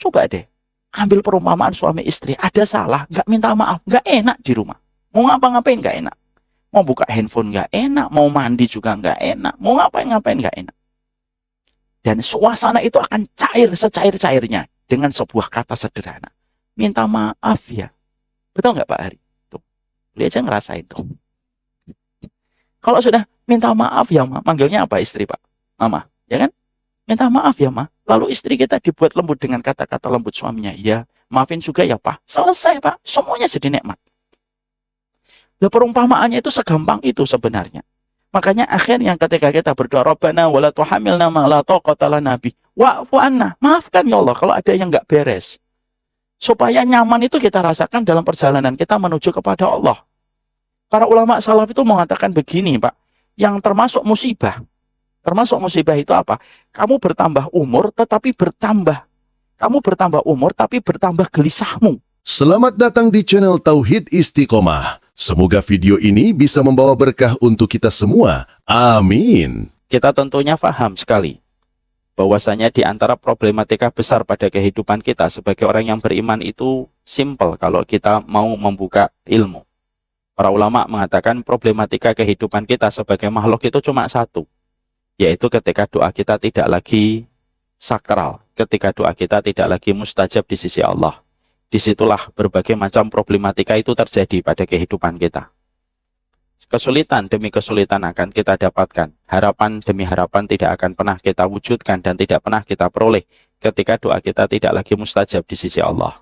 Coba deh, ambil perumpamaan suami istri, ada salah, nggak minta maaf, nggak enak di rumah. Mau ngapa-ngapain nggak enak. Mau buka handphone nggak enak, mau mandi juga nggak enak, mau ngapain-ngapain nggak enak. Dan suasana itu akan cair secair-cairnya dengan sebuah kata sederhana. Minta maaf ya. Betul nggak Pak Hari? Tuh, beliau aja ngerasain tuh. Kalau sudah minta maaf ya Ma, manggilnya apa istri Pak? Mama, ya kan? Minta maaf ya Ma. Lalu istri kita dibuat lembut dengan kata-kata lembut suaminya. Ya, maafin juga ya Pak. Selesai Pak, semuanya jadi nikmat. Nah, perumpamaannya itu segampang itu sebenarnya. Makanya akhirnya ketika kita berdoa Rabbana wala tuhamilna ma la taqata lana bi wa'fu anna, maafkan ya Allah kalau ada yang nggak beres. Supaya nyaman itu kita rasakan dalam perjalanan kita menuju kepada Allah. Para ulama salaf itu mengatakan begini, Pak, yang termasuk musibah. Termasuk musibah itu apa? Kamu bertambah umur tetapi bertambah. Kamu bertambah umur tapi bertambah gelisahmu. Selamat datang di channel Tauhid Istiqomah. Semoga video ini bisa membawa berkah untuk kita semua. Amin. Kita tentunya paham sekali bahwasanya di antara problematika besar pada kehidupan kita sebagai orang yang beriman itu simple kalau kita mau membuka ilmu. Para ulama mengatakan problematika kehidupan kita sebagai makhluk itu cuma satu, yaitu ketika doa kita tidak lagi sakral, ketika doa kita tidak lagi mustajab di sisi Allah. Disitulah berbagai macam problematika itu terjadi pada kehidupan kita. Kesulitan demi kesulitan akan kita dapatkan. Harapan demi harapan tidak akan pernah kita wujudkan dan tidak pernah kita peroleh ketika doa kita tidak lagi mustajab di sisi Allah.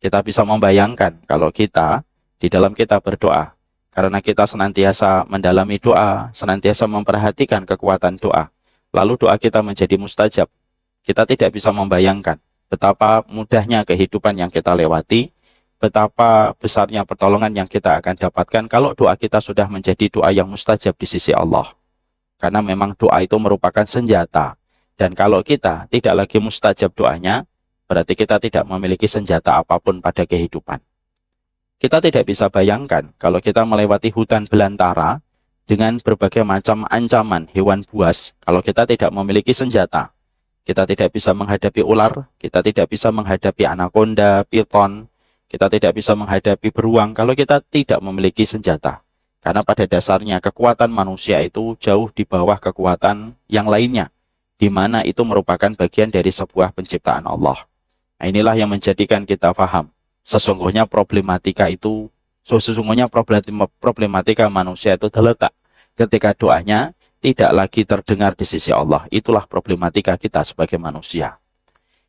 Kita bisa membayangkan kalau kita di dalam kita berdoa, karena kita senantiasa mendalami doa, senantiasa memperhatikan kekuatan doa, lalu doa kita menjadi mustajab. Kita tidak bisa membayangkan betapa mudahnya kehidupan yang kita lewati, betapa besarnya pertolongan yang kita akan dapatkan kalau doa kita sudah menjadi doa yang mustajab di sisi Allah. Karena memang doa itu merupakan senjata. Dan kalau kita tidak lagi mustajab doanya, berarti kita tidak memiliki senjata apapun pada kehidupan. Kita tidak bisa bayangkan kalau kita melewati hutan belantara dengan berbagai macam ancaman hewan buas, kalau kita tidak memiliki senjata. Kita tidak bisa menghadapi ular, kita tidak bisa menghadapi anaconda, piton, kita tidak bisa menghadapi beruang kalau kita tidak memiliki senjata. Karena pada dasarnya kekuatan manusia itu jauh di bawah kekuatan yang lainnya, di mana itu merupakan bagian dari sebuah penciptaan Allah. Nah, inilah yang menjadikan kita paham. Sesungguhnya problematika manusia itu terletak ketika doanya tidak lagi terdengar di sisi Allah. Itulah problematika kita sebagai manusia.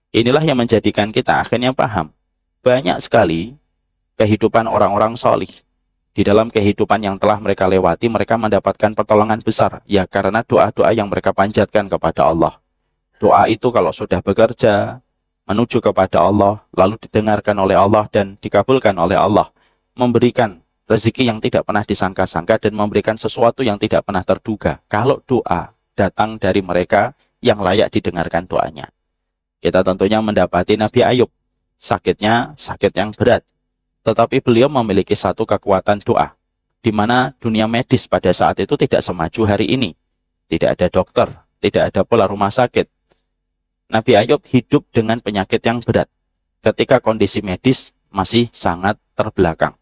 Inilah yang menjadikan kita akhirnya paham. Banyak sekali kehidupan orang-orang solih. Di dalam kehidupan yang telah mereka lewati, mereka mendapatkan pertolongan besar. Ya karena doa-doa yang mereka panjatkan kepada Allah. Doa itu kalau sudah bekerja, menuju kepada Allah, lalu didengarkan oleh Allah dan dikabulkan oleh Allah. Memberikan rezeki yang tidak pernah disangka-sangka dan memberikan sesuatu yang tidak pernah terduga. Kalau doa datang dari mereka yang layak didengarkan doanya. Kita tentunya mendapati Nabi Ayub. Sakitnya sakit yang berat. Tetapi beliau memiliki satu kekuatan doa. Di mana dunia medis pada saat itu tidak semaju hari ini. Tidak ada dokter, tidak ada pula rumah sakit. Nabi Ayub hidup dengan penyakit yang berat. Ketika kondisi medis masih sangat terbelakang.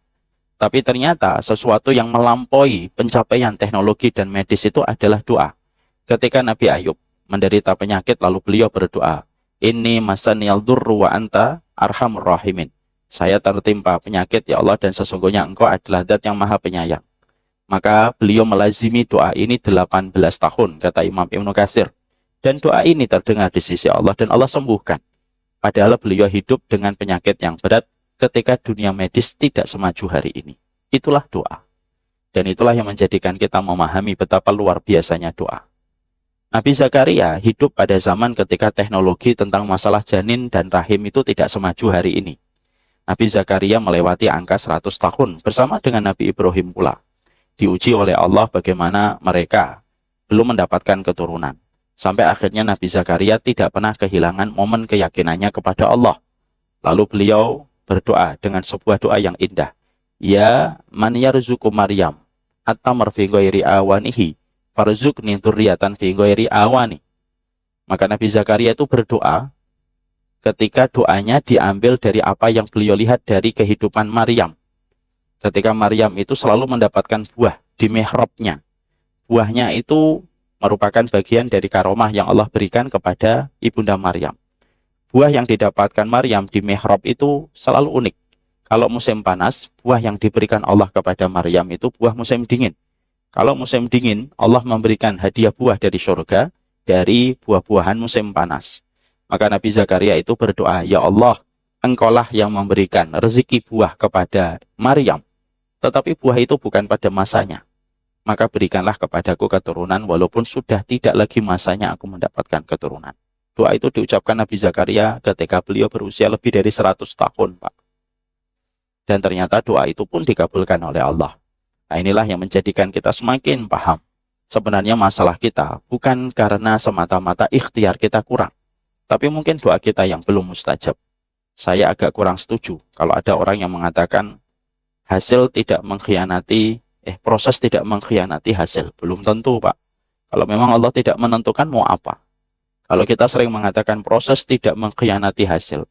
Tapi ternyata sesuatu yang melampaui pencapaian teknologi dan medis itu adalah doa. Ketika Nabi Ayub menderita penyakit lalu beliau berdoa, Inni masaniyal durru wa anta arhamur rahimin. Saya tertimpa penyakit ya Allah dan sesungguhnya engkau adalah zat yang maha penyayang. Maka beliau melazimi doa ini 18 tahun, kata Imam Ibnu Katsir. Dan doa ini terdengar di sisi Allah dan Allah sembuhkan. Padahal beliau hidup dengan penyakit yang berat ketika dunia medis tidak semaju hari ini. Itulah doa. Dan itulah yang menjadikan kita memahami betapa luar biasanya doa. Nabi Zakaria hidup pada zaman ketika teknologi tentang masalah janin dan rahim itu tidak semaju hari ini. Nabi Zakaria melewati angka 100 tahun bersama dengan Nabi Ibrahim pula. Diuji oleh Allah bagaimana mereka belum mendapatkan keturunan. Sampai akhirnya Nabi Zakaria tidak pernah kehilangan momen keyakinannya kepada Allah. Lalu beliau berdoa dengan sebuah doa yang indah. Ya man yarzuqu Maryam atamar fi ghairi awanihi farzuqni dzurriatan fi ghairi awani. Maka Nabi Zakaria itu berdoa, ketika doanya diambil dari apa yang beliau lihat dari kehidupan Maryam. Ketika Maryam itu selalu mendapatkan buah di mihrabnya. Buahnya itu merupakan bagian dari karomah yang Allah berikan kepada Ibunda Maryam. Buah yang didapatkan Maryam di mihrab itu selalu unik. Kalau musim panas, buah yang diberikan Allah kepada Maryam itu buah musim dingin. Kalau musim dingin, Allah memberikan hadiah buah dari surga dari buah-buahan musim panas. Maka Nabi Zakaria itu berdoa, "Ya Allah, Engkaulah yang memberikan rezeki buah kepada Maryam. Tetapi buah itu bukan pada masanya. Maka berikanlah kepadaku keturunan walaupun sudah tidak lagi masanya aku mendapatkan keturunan." Doa itu diucapkan Nabi Zakaria ketika beliau berusia lebih dari 100 tahun, Pak. Dan ternyata doa itu pun dikabulkan oleh Allah. Nah, inilah yang menjadikan kita semakin paham. Sebenarnya masalah kita bukan karena semata-mata ikhtiar kita kurang. Tapi mungkin doa kita yang belum mustajab. Saya agak kurang setuju kalau ada orang yang mengatakan proses tidak mengkhianati hasil. Belum tentu, Pak. Kalau memang Allah tidak menentukan, mau apa? Kalau kita sering mengatakan proses tidak mengkhianati hasil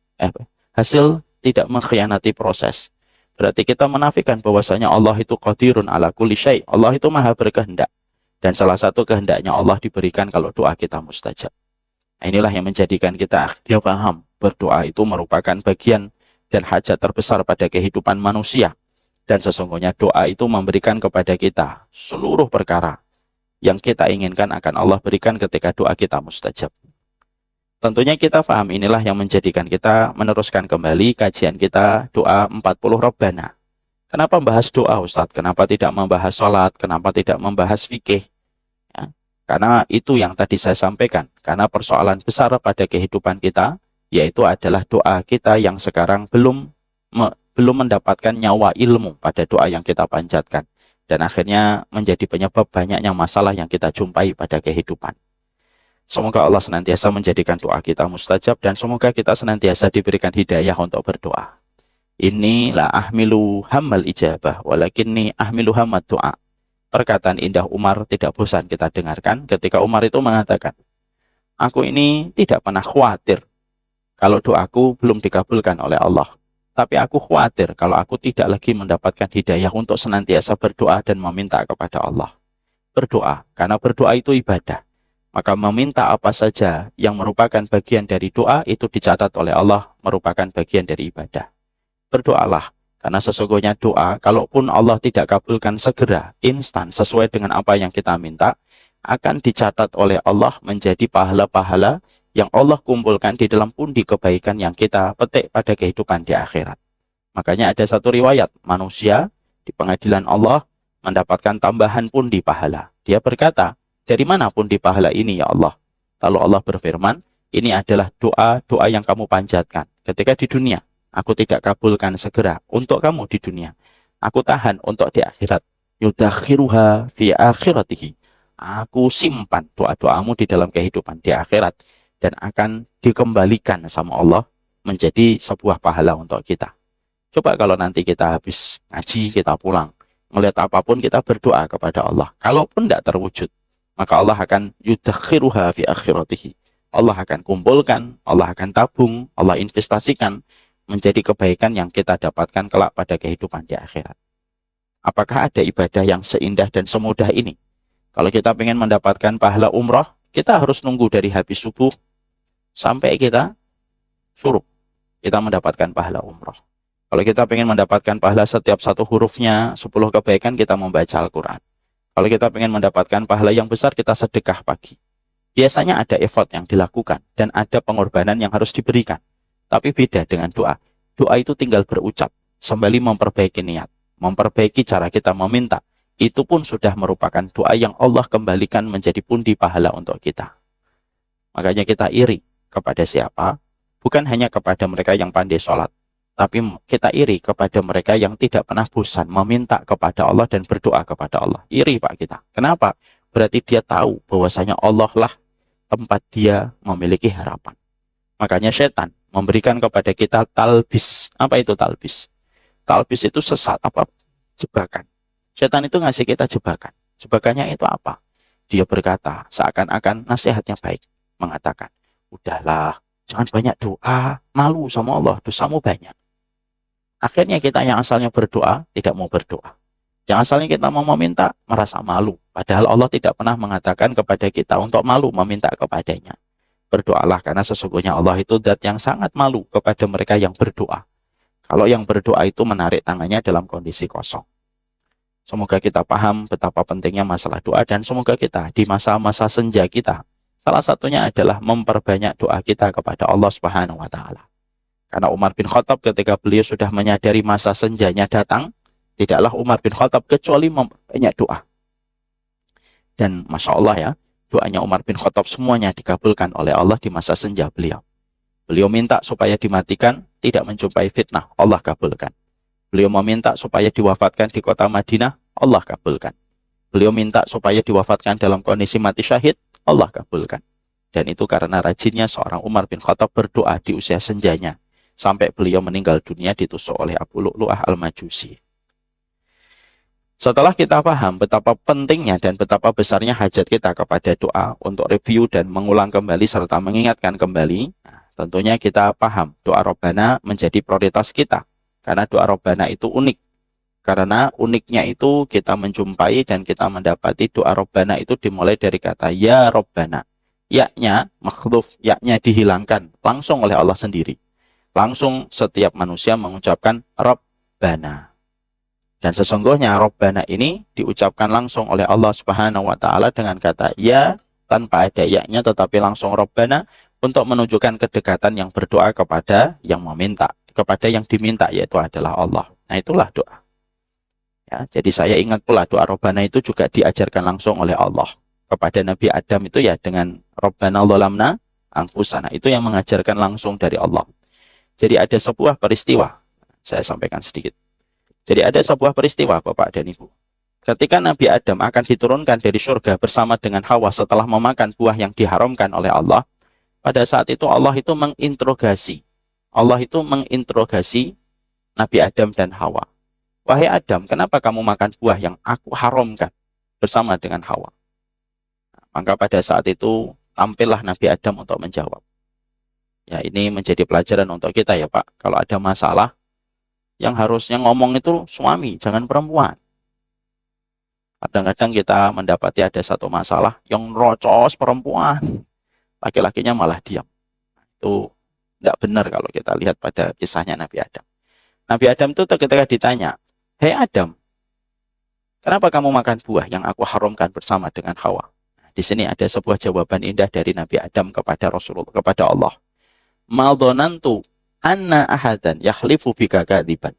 tidak mengkhianati proses, berarti kita menafikan bahwasanya Allah itu qadirun ala kulli syai'. Allah itu maha berkehendak. Dan salah satu kehendaknya Allah diberikan kalau doa kita mustajab. Nah, inilah yang menjadikan kita paham berdoa itu merupakan bagian dan hajat terbesar pada kehidupan manusia. Dan sesungguhnya doa itu memberikan kepada kita seluruh perkara yang kita inginkan akan Allah berikan ketika doa kita mustajab. Tentunya kita paham inilah yang menjadikan kita meneruskan kembali kajian kita doa 40 Rabbana. Kenapa membahas doa, Ustadz? Kenapa tidak membahas sholat? Kenapa tidak membahas fikih? Ya, karena itu yang tadi saya sampaikan. Karena persoalan besar pada kehidupan kita, yaitu adalah doa kita yang sekarang belum mendapatkan nyawa ilmu pada doa yang kita panjatkan. Dan akhirnya menjadi penyebab banyaknya masalah yang kita jumpai pada kehidupan. Semoga Allah senantiasa menjadikan doa kita mustajab dan semoga kita senantiasa diberikan hidayah untuk berdoa. Inni la ahmilu hammal ijabah walakinni ahmilu hammad doa. Perkataan indah Umar tidak bosan kita dengarkan ketika Umar itu mengatakan, "Aku ini tidak pernah khawatir kalau doaku belum dikabulkan oleh Allah. Tapi aku khawatir kalau aku tidak lagi mendapatkan hidayah untuk senantiasa berdoa dan meminta kepada Allah." Berdoa, karena berdoa itu ibadah. Maka meminta apa saja yang merupakan bagian dari doa itu dicatat oleh Allah merupakan bagian dari ibadah. Berdoalah, karena sesungguhnya doa, kalaupun Allah tidak kabulkan segera, instan, sesuai dengan apa yang kita minta, akan dicatat oleh Allah menjadi pahala-pahala yang Allah kumpulkan di dalam pundi kebaikan yang kita petik pada kehidupan di akhirat. Makanya ada satu riwayat, manusia di pengadilan Allah mendapatkan tambahan pundi pahala. Dia berkata, "Dari mana pundi pahala ini ya Allah?" Lalu Allah berfirman, "Ini adalah doa-doa yang kamu panjatkan ketika di dunia. Aku tidak kabulkan segera untuk kamu di dunia. Aku tahan untuk di akhirat. Yudakhiruha fi akhiratihi. Aku simpan doa-doamu di dalam kehidupan di akhirat. Dan akan dikembalikan sama Allah menjadi sebuah pahala untuk kita." Coba kalau nanti kita habis ngaji, kita pulang. Melihat apapun kita berdoa kepada Allah. Kalaupun tidak terwujud, maka Allah akan yudakhiruha fi akhiratihi. Allah akan kumpulkan, Allah akan tabung, Allah investasikan menjadi kebaikan yang kita dapatkan kelak pada kehidupan di akhirat. Apakah ada ibadah yang seindah dan semudah ini? Kalau kita ingin mendapatkan pahala umroh, kita harus nunggu dari habis subuh sampai kita suruh kita mendapatkan pahala umroh. Kalau kita ingin mendapatkan pahala setiap satu hurufnya 10 kebaikan, kita membaca Al-Quran. Kalau kita ingin mendapatkan pahala yang besar, kita sedekah pagi. Biasanya ada effort yang dilakukan dan ada pengorbanan yang harus diberikan. Tapi beda dengan doa. Doa itu tinggal berucap, sembari memperbaiki niat, memperbaiki cara kita meminta. Itu pun sudah merupakan doa yang Allah kembalikan menjadi pundi pahala untuk kita. Makanya kita iri kepada siapa? Bukan hanya kepada mereka yang pandai sholat, tapi kita iri kepada mereka yang tidak pernah bosan meminta kepada Allah dan berdoa kepada Allah. Iri, Pak, kita. Kenapa? Berarti dia tahu bahwasanya Allah lah tempat dia memiliki harapan. Makanya setan memberikan kepada kita talbis. Apa itu talbis? Talbis itu sesat, jebakan. Setan itu ngasih kita jebakan. Jebakannya itu apa? Dia berkata, seakan-akan nasihatnya baik. Mengatakan, udahlah, Jangan banyak doa, malu sama Allah, dosamu banyak. Akhirnya kita yang asalnya berdoa, tidak mau berdoa. Yang asalnya kita mau meminta, merasa malu. Padahal Allah tidak pernah mengatakan kepada kita untuk malu meminta kepadanya. Berdoalah karena sesungguhnya Allah itu zat yang sangat malu kepada mereka yang berdoa. Kalau yang berdoa itu menarik tangannya dalam kondisi kosong. Semoga kita paham betapa pentingnya masalah doa dan semoga kita di masa-masa senja kita, salah satunya adalah memperbanyak doa kita kepada Allah Subhanahu wa taala. Karena Umar bin Khattab ketika beliau sudah menyadari masa senjanya datang, tidaklah Umar bin Khattab kecuali memperbanyak doa. Dan Masya Allah ya, doanya Umar bin Khattab semuanya dikabulkan oleh Allah di masa senja beliau. Beliau minta supaya dimatikan, tidak menjumpai fitnah, Allah kabulkan. Beliau meminta supaya diwafatkan di kota Madinah, Allah kabulkan. Beliau minta supaya diwafatkan dalam kondisi mati syahid, Allah kabulkan. Dan itu karena rajinnya seorang Umar bin Khattab berdoa di usia senjanya, sampai beliau meninggal dunia ditusuk oleh Abu Lu'lu'ah al-Majusi. Setelah kita paham betapa pentingnya dan betapa besarnya hajat kita kepada doa untuk review dan mengulang kembali serta mengingatkan kembali, tentunya kita paham doa Robbana menjadi prioritas kita. Karena doa Robbana itu unik. Karena uniknya itu kita menjumpai dan kita mendapati doa Robbana itu dimulai dari kata Ya Robbana. Ya-nya makhluf, ya-nya dihilangkan langsung oleh Allah sendiri. Langsung setiap manusia mengucapkan Robbana. Dan sesungguhnya Robbana ini diucapkan langsung oleh Allah Subhanahu wa taala dengan kata ya tanpa ada ya-nya tetapi langsung Robbana untuk menunjukkan kedekatan yang berdoa kepada yang meminta, kepada yang diminta yaitu adalah Allah. Nah, itulah doa. Ya, jadi saya ingat pula doa Robbana itu juga diajarkan langsung oleh Allah kepada Nabi Adam itu ya dengan Robbana dzalamna anfusana. Itu yang mengajarkan langsung dari Allah. Jadi ada sebuah peristiwa, saya sampaikan sedikit. Jadi ada sebuah peristiwa Bapak dan Ibu. Ketika Nabi Adam akan diturunkan dari surga bersama dengan Hawa setelah memakan buah yang diharamkan oleh Allah, pada saat itu Allah itu menginterogasi. Allah itu menginterogasi Nabi Adam dan Hawa. Wahai Adam, kenapa kamu makan buah yang aku haramkan bersama dengan Hawa? Maka pada saat itu tampillah Nabi Adam untuk menjawab. Ya, ini menjadi pelajaran untuk kita ya Pak. Kalau ada masalah, yang harusnya ngomong itu suami, jangan perempuan. Kadang-kadang kita mendapati ada satu masalah yang rocos perempuan, laki-lakinya malah diam. Itu tidak benar kalau kita lihat pada kisahnya Nabi Adam. Nabi Adam itu ketika ditanya, hei Adam, kenapa kamu makan buah yang aku haramkan bersama dengan Hawa? Di sini ada sebuah jawaban indah dari Nabi Adam kepada Rasulullah, kepada Allah. Maldonantu anna ahadan yahlifu bika kadziban.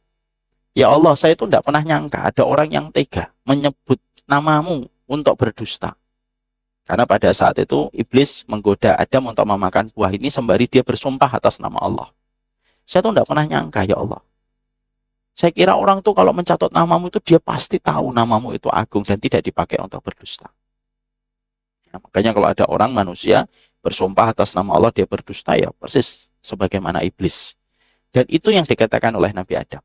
Ya Allah, saya itu tidak pernah nyangka ada orang yang tega menyebut namamu untuk berdusta. Karena pada saat itu iblis menggoda Adam untuk memakan buah ini sembari dia bersumpah atas nama Allah. Saya tuh tidak pernah nyangka ya Allah. Saya kira orang tuh kalau mencatat namamu itu dia pasti tahu namamu itu agung dan tidak dipakai untuk berdusta. Ya, makanya kalau ada orang manusia bersumpah atas nama Allah dia berdusta ya persis sebagaimana iblis. Dan itu yang dikatakan oleh Nabi Adam.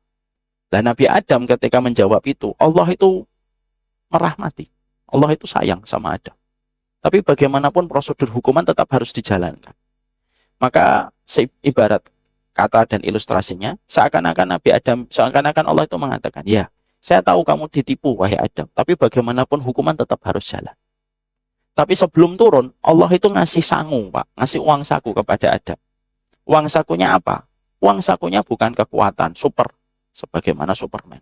Dan Nabi Adam ketika menjawab itu, Allah itu merahmati. Allah itu sayang sama Adam. Tapi bagaimanapun prosedur hukuman tetap harus dijalankan. Maka ibarat kata dan ilustrasinya, seakan-akan Nabi Adam, seakan-akan Allah itu mengatakan, ya, saya tahu kamu ditipu, wahai Adam. Tapi bagaimanapun hukuman tetap harus jalan. Tapi sebelum turun, Allah itu ngasih sangu, Pak. Ngasih uang saku kepada Adam. Uang sakunya apa? Uang sakunya bukan kekuatan, super. Sebagaimana Superman.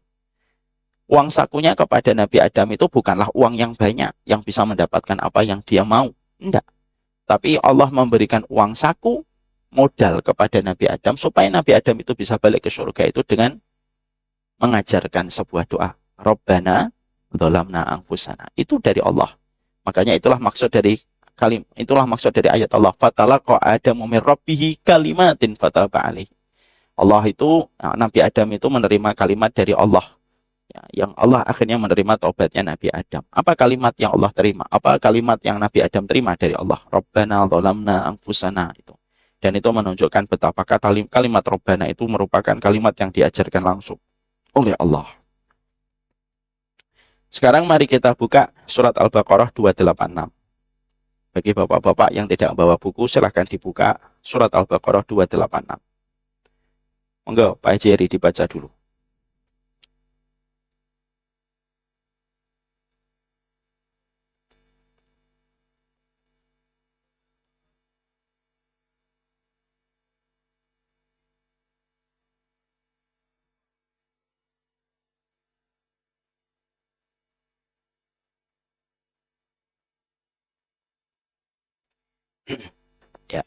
Uang sakunya kepada Nabi Adam itu bukanlah uang yang banyak, yang bisa mendapatkan apa yang dia mau. Tidak. Tapi Allah memberikan uang saku, modal kepada Nabi Adam, supaya Nabi Adam itu bisa balik ke surga itu dengan mengajarkan sebuah doa. Robbana dzalamna anfusana. Itu dari Allah. Makanya itulah maksud dari ayat Allah. Fatalaqa Adamu min rabbih kalimatin fataba alaihi. Allah itu, Nabi Adam itu menerima kalimat dari Allah. Ya, yang Allah akhirnya menerima taubatnya Nabi Adam. Apa kalimat yang Allah terima? Apa kalimat yang Nabi Adam terima dari Allah? Rabbana dzalamna anfusana itu. Dan itu menunjukkan betapa kalimat Rabbana itu merupakan kalimat yang diajarkan langsung oleh Allah. Sekarang mari kita buka surat Al-Baqarah 286. Bagi bapak-bapak yang tidak membawa buku, silahkan dibuka surat Al-Baqarah 286. Monggo Pak Jerry dibaca dulu. Ya.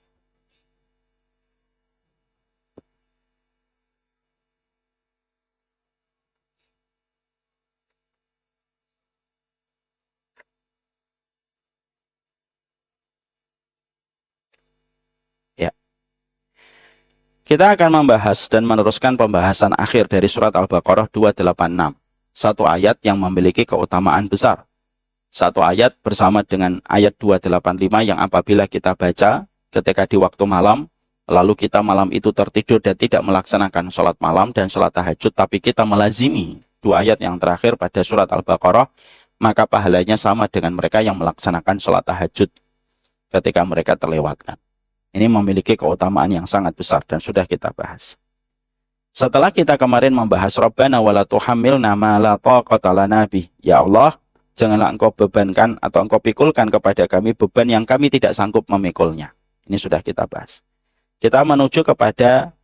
Ya. Kita akan membahas dan meneruskan pembahasan akhir dari surat Al-Baqarah 286. Satu ayat yang memiliki keutamaan besar. Satu ayat bersama dengan ayat 285 yang apabila kita baca ketika di waktu malam, lalu kita malam itu tertidur dan tidak melaksanakan sholat malam dan sholat tahajud, tapi kita melazimi dua ayat yang terakhir pada surat Al-Baqarah, maka pahalanya sama dengan mereka yang melaksanakan sholat tahajud ketika mereka terlewatkan. Ini memiliki keutamaan yang sangat besar dan sudah kita bahas. Setelah kita kemarin membahas Rabbana wala tuhammilna ma la taqata lana bih. Ya Allah, janganlah engkau bebankan atau engkau pikulkan kepada kami beban yang kami tidak sanggup memikulnya. Ini sudah kita bahas. Kita menuju kepada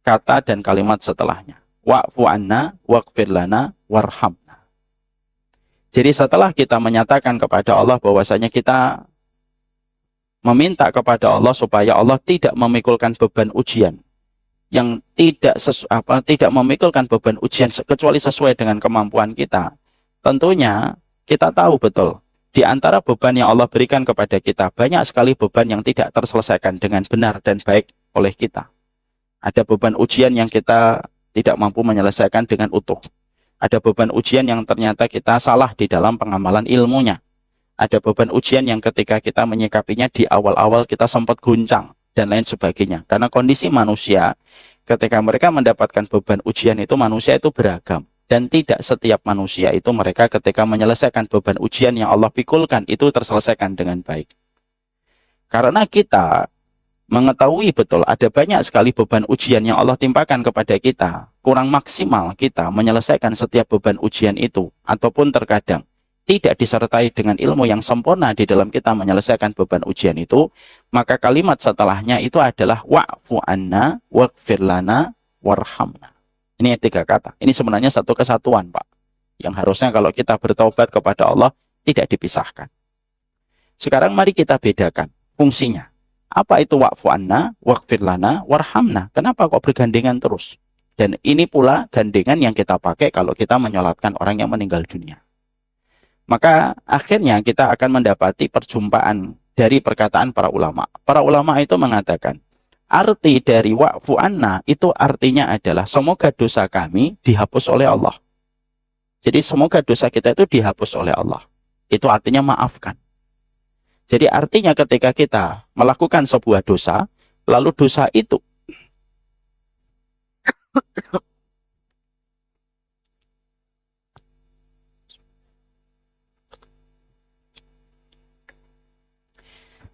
kata dan kalimat setelahnya. Wa'fu anna waghfir lana warhamna. Jadi setelah kita menyatakan kepada Allah bahwasanya kita meminta kepada Allah supaya Allah tidak memikulkan beban ujian yang tidak memikulkan beban ujian kecuali sesuai dengan kemampuan kita. Tentunya kita tahu betul di antara beban yang Allah berikan kepada kita banyak sekali beban yang tidak terselesaikan dengan benar dan baik oleh kita. Ada beban ujian yang kita tidak mampu menyelesaikan dengan utuh. Ada beban ujian yang ternyata kita salah di dalam pengamalan ilmunya. Ada beban ujian yang ketika kita menyikapinya di awal-awal kita sempat guncang dan lain sebagainya. Karena kondisi manusia ketika mereka mendapatkan beban ujian itu manusia itu beragam. Dan tidak setiap manusia itu mereka ketika menyelesaikan beban ujian yang Allah pikulkan itu terselesaikan dengan baik. Karena kita mengetahui betul ada banyak sekali beban ujian yang Allah timpakan kepada kita. Kurang maksimal kita menyelesaikan setiap beban ujian itu. Ataupun terkadang tidak disertai dengan ilmu yang sempurna di dalam kita menyelesaikan beban ujian itu, maka kalimat setelahnya itu adalah wa'fu anna waghfir lana warhamna. Ini 3 kata. Ini sebenarnya satu kesatuan, Pak. Yang harusnya kalau kita bertaubat kepada Allah tidak dipisahkan. Sekarang mari kita bedakan fungsinya. Apa itu wa'fu anna waghfir lana warhamna? Kenapa kok bergandengan terus? Dan ini pula gandengan yang kita pakai kalau kita menyolatkan orang yang meninggal dunia. Maka akhirnya kita akan mendapati perjumpaan dari perkataan para ulama. Para ulama itu mengatakan, arti dari wa'fu anna itu artinya adalah semoga dosa kami dihapus oleh Allah. Jadi semoga dosa kita itu dihapus oleh Allah. Itu artinya maafkan. Jadi artinya ketika kita melakukan sebuah dosa, lalu dosa itu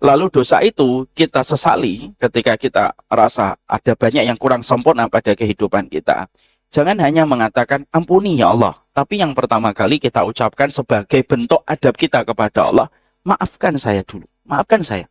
lalu dosa itu kita sesali ketika kita rasa ada banyak yang kurang sempurna pada kehidupan kita. Jangan hanya mengatakan ampuni ya Allah. Tapi yang pertama kali kita ucapkan sebagai bentuk adab kita kepada Allah, maafkan saya dulu. Maafkan saya.